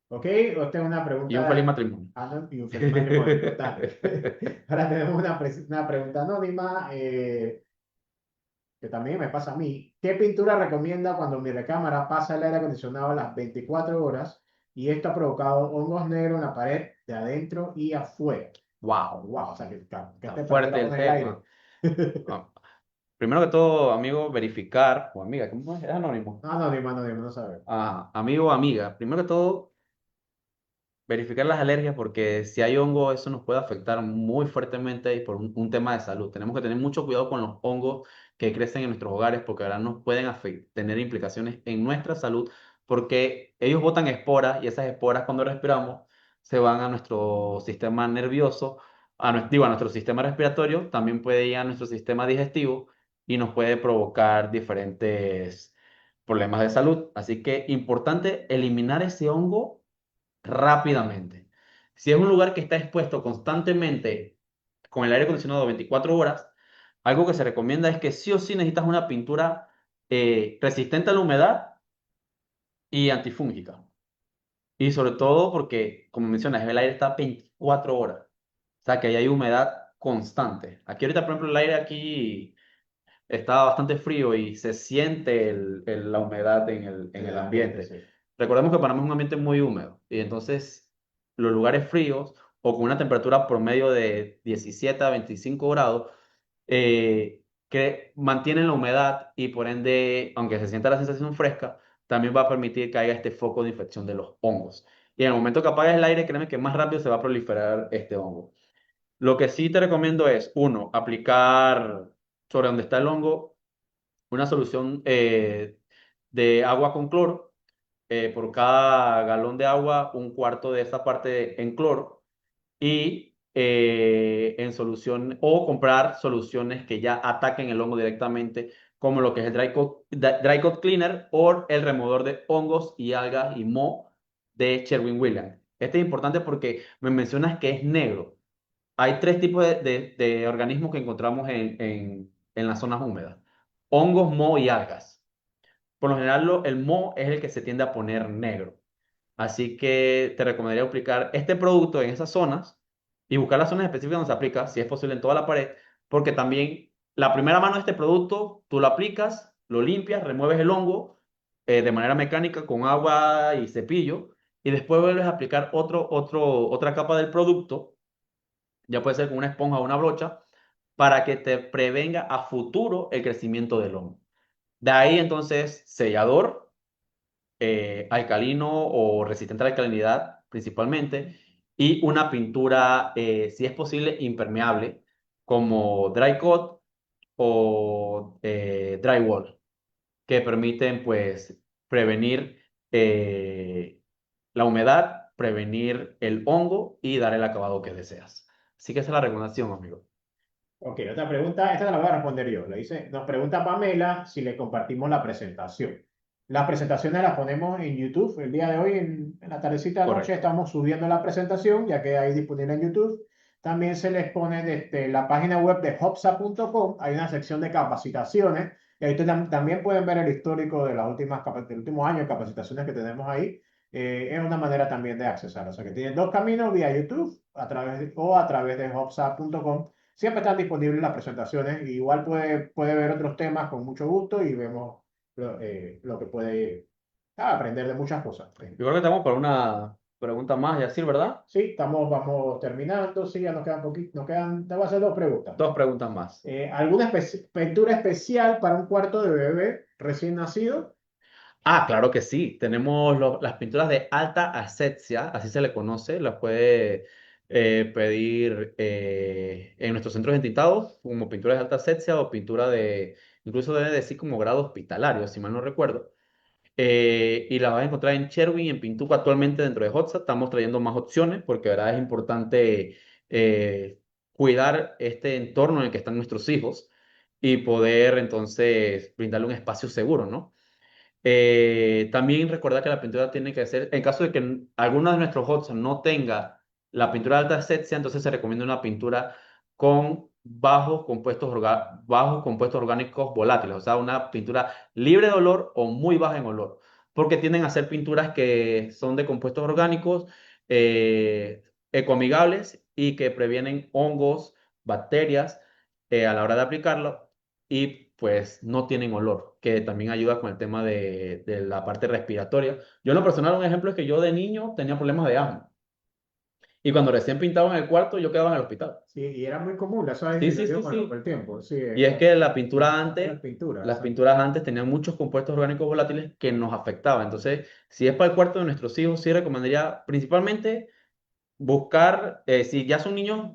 Ok, esta es una Y un feliz pregunta matrimonio. y un feliz matrimonio, total. Ahora tenemos una pregunta anónima que también me pasa a mí. ¿Qué pintura recomienda cuando mi recámara pasa el aire acondicionado a las 24 horas y esto ha provocado hongos negros en la pared de adentro y afuera? Wow, Wow, o sea, ¿qué está temperatura fuerte el pone el tema. aire? Ah, primero que todo, amigo, verificar, o amiga, ¿cómo es? Es anónimo. Anónimo, anónimo, no sabemos. Amigo o amiga, primero que todo, verificar las alergias porque si hay hongo eso nos puede afectar muy fuertemente y por un tema de salud. Tenemos que tener mucho cuidado con los hongos que crecen en nuestros hogares porque ahora nos pueden tener implicaciones en nuestra salud porque ellos botan esporas y esas esporas cuando respiramos se van a nuestro sistema nervioso, a nuestro sistema respiratorio, también puede ir a nuestro sistema digestivo y nos puede provocar diferentes problemas de salud. Así que importante eliminar ese hongo rápidamente. Si es un lugar que está expuesto constantemente con el aire acondicionado 24 horas, algo que se recomienda es que sí o sí necesitas una pintura resistente a la humedad y antifúngica. Y sobre todo porque, como mencionas, el aire está 24 horas. O sea que ahí hay humedad constante. Aquí ahorita, por ejemplo, el aire aquí está bastante frío y se siente la humedad en En el el ambiente, ambiente. sí. Recordemos que Panamá es un ambiente muy húmedo y entonces los lugares fríos o con una temperatura promedio de 17 a 25 grados que mantienen la humedad y por ende, aunque se sienta la sensación fresca, también va a permitir que haya este foco de infección de los hongos. Y en el momento que apagues el aire, créeme que más rápido se va a proliferar este hongo. Lo que sí te recomiendo es, uno, aplicar sobre donde está el hongo una solución de agua con cloro. Por cada galón de agua, un cuarto de esa parte en cloro. Y en solución, o comprar soluciones que ya ataquen el hongo directamente, como lo que es el Dry Coat Cleaner o el removedor de hongos y algas y moho de Sherwin-Williams. Este es importante porque me mencionas que es negro. Hay tres tipos de organismos que encontramos en las zonas húmedas. Hongos, moho y algas. Por lo general, el moho es el que se tiende a poner negro. Así que te recomendaría aplicar este producto en esas zonas y buscar las zonas específicas donde se aplica, si es posible en toda la pared, porque también la primera mano de este producto, tú lo aplicas, lo limpias, remueves el hongo de manera mecánica con agua y cepillo, y después vuelves a aplicar otra capa del producto, ya puede ser con una esponja o una brocha, para que te prevenga a futuro el crecimiento del hongo. De ahí entonces sellador alcalino o resistente a la alcalinidad principalmente, y una pintura, si es posible, impermeable, como dry coat o drywall, que permiten pues prevenir la humedad, prevenir el hongo y dar el acabado que deseas. Así que esa es la recomendación, amigo. Ok, otra pregunta, esta te la voy a responder yo. Le dice, nos pregunta Pamela si le compartimos la presentación. Las presentaciones las ponemos en YouTube. El día de hoy, en la tardecita de noche, Correcto. estamos subiendo la presentación, ya que hay disponible en YouTube. también se les pone desde la página web de hopsa.com, hay una sección de capacitaciones, y ahí también pueden ver el histórico de las del último año de capacitaciones que tenemos ahí. Es una manera también de accesar. O sea que tienen dos caminos, vía YouTube o a través de hopsa.com. Siempre están disponibles las presentaciones. Igual puede ver otros temas con mucho gusto y vemos lo que puede aprender de muchas cosas. Yo creo que estamos para una pregunta más, Yacir, ¿verdad? Sí, vamos terminando. Sí, ya nos quedan poquito, te voy a hacer dos preguntas. Dos preguntas más. ¿Alguna pintura especial para un cuarto de bebé recién nacido? Ah, claro que sí. Tenemos las pinturas de alta asepsia, así se le conoce. Las puede pedir en nuestros centros de tintados como pintura de alta asepsia o pintura de, incluso debe decir como grado hospitalario, si mal no recuerdo. Y las vas a encontrar en Sherwin y en Pintuco actualmente dentro de Hotza. Estamos trayendo más opciones porque, verdad, es importante cuidar este entorno en el que están nuestros hijos y poder entonces brindarle un espacio seguro, ¿no? También recordar que la pintura tiene que ser, en caso de que alguno de nuestros HOTS no tenga la pintura de alta asepsia, entonces se recomienda una pintura con bajos compuestos orgánicos volátiles, o sea, una pintura libre de olor o muy baja en olor, porque tienden a ser pinturas que son de compuestos orgánicos ecoamigables y que previenen hongos, bacterias a la hora de aplicarlo y pues no tienen olor, que también ayuda con el tema de la parte respiratoria. Yo en lo personal, un ejemplo es que yo de niño tenía problemas de asma y cuando recién pintaba en el cuarto yo quedaba en el hospital. Sí, y era muy común, eso ha Sí, sí, disminuido sí, con sí. el tiempo. Sí, Y es que las pinturas, las exacto. pinturas antes tenían muchos compuestos orgánicos volátiles que nos afectaban. Entonces, si es para el cuarto de nuestros hijos, sí recomendaría principalmente buscar, si ya son niños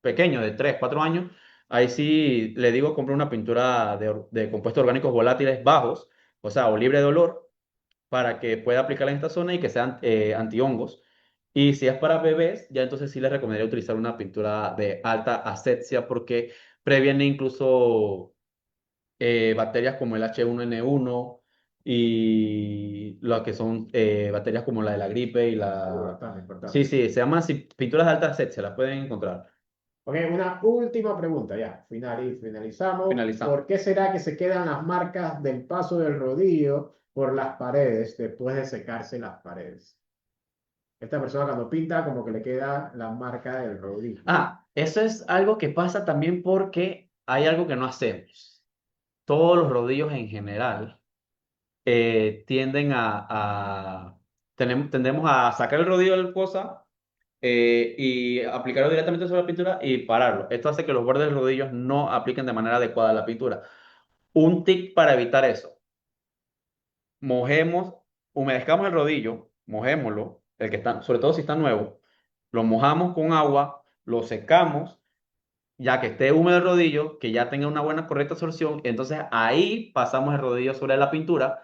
pequeños, de 3 4 años, ahí sí le digo, compre una pintura de compuestos orgánicos volátiles bajos, o sea, o libre de olor, para que pueda aplicarla en esta zona y que sean antihongos. Y si es para bebés, ya entonces sí les recomendaría utilizar una pintura de alta asepsia porque previene incluso bacterias como el H1N1 y lo que son bacterias como la de la gripe y la... Bastante Sí, importante. sí, se llaman así, pinturas de alta asepsia, las pueden encontrar. Ok, una última pregunta, ya. Finalizamos. Finalizamos. ¿Por qué será que se quedan las marcas del paso del rodillo por las paredes después de secarse las paredes? Esta persona cuando pinta como que le queda la marca del rodillo. Ah, eso es algo que pasa también porque hay algo que no hacemos. Todos los rodillos en general tienden tendemos a sacar el rodillo del cosa y aplicarlo directamente sobre la pintura y pararlo. Esto hace que los bordes de los rodillos no apliquen de manera adecuada la pintura. Un tip para evitar eso: mojemos, humedezcamos el rodillo, mojémoslo, el que está, sobre todo si está nuevo, lo mojamos con agua, lo secamos, ya que esté húmedo el rodillo, que ya tenga una buena correcta absorción, entonces ahí pasamos el rodillo sobre la pintura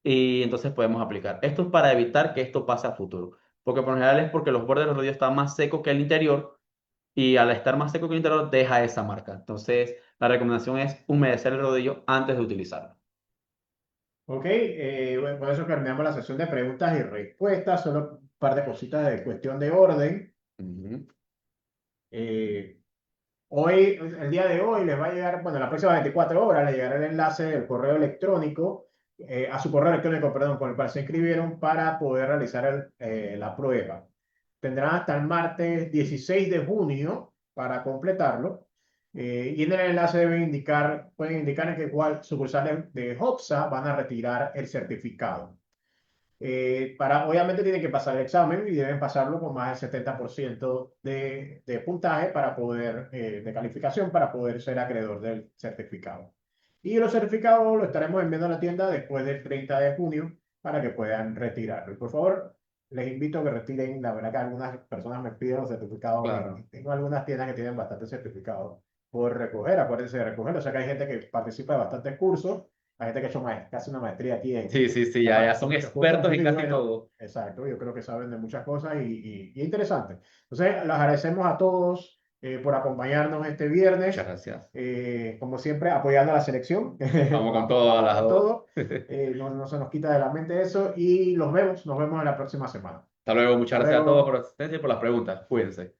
y entonces podemos aplicar. Esto es para evitar que esto pase a futuro, porque por lo general es porque los bordes de los rodillos están más secos que el interior y al estar más seco que el interior deja esa marca. Entonces la recomendación es humedecer el rodillo antes de utilizarlo. Ok, bueno, por eso terminamos la sesión de preguntas y respuestas. Solo un par de cositas de cuestión de orden. Ujú. Eh, el día de hoy les va a llegar, bueno, en las próximas 24 horas les llegará el enlace del correo electrónico, a su correo electrónico, perdón, con el cual se inscribieron para poder realizar la prueba. Tendrán hasta el martes 16 de junio para completarlo. Y en el enlace pueden indicar en qué cuál sucursal de Hopsa van a retirar el certificado. Obviamente tienen que pasar el examen y deben pasarlo con más del 70% de puntaje de calificación para poder ser acreedor del certificado. Y los certificados los estaremos enviando a la tienda después del 30 de junio para que puedan retirarlo. Y por favor, les invito a que retiren, la verdad que algunas personas me piden los certificados Claro. y tengo algunas tiendas que tienen bastantes certificados por recoger, acuérdense de recogerlo. O sea que hay gente que participa de bastantes cursos, hay gente que ha hecho casi una maestría aquí Sí, sí, sí, ya ya participa son en muchas cosas, expertos en y casi bueno, todo. exacto, yo creo que saben de muchas cosas y es interesante. Entonces, les agradecemos a todos por acompañarnos este Muchas viernes, gracias. como siempre, apoyando a la selección, Vamos con vamos, todo a vamos las con dos. todo, no se nos quita de la mente eso y nos vemos en la próxima semana. Hasta luego, muchas Hasta gracias a todos por luego. la asistencia y por las preguntas. Cuídense.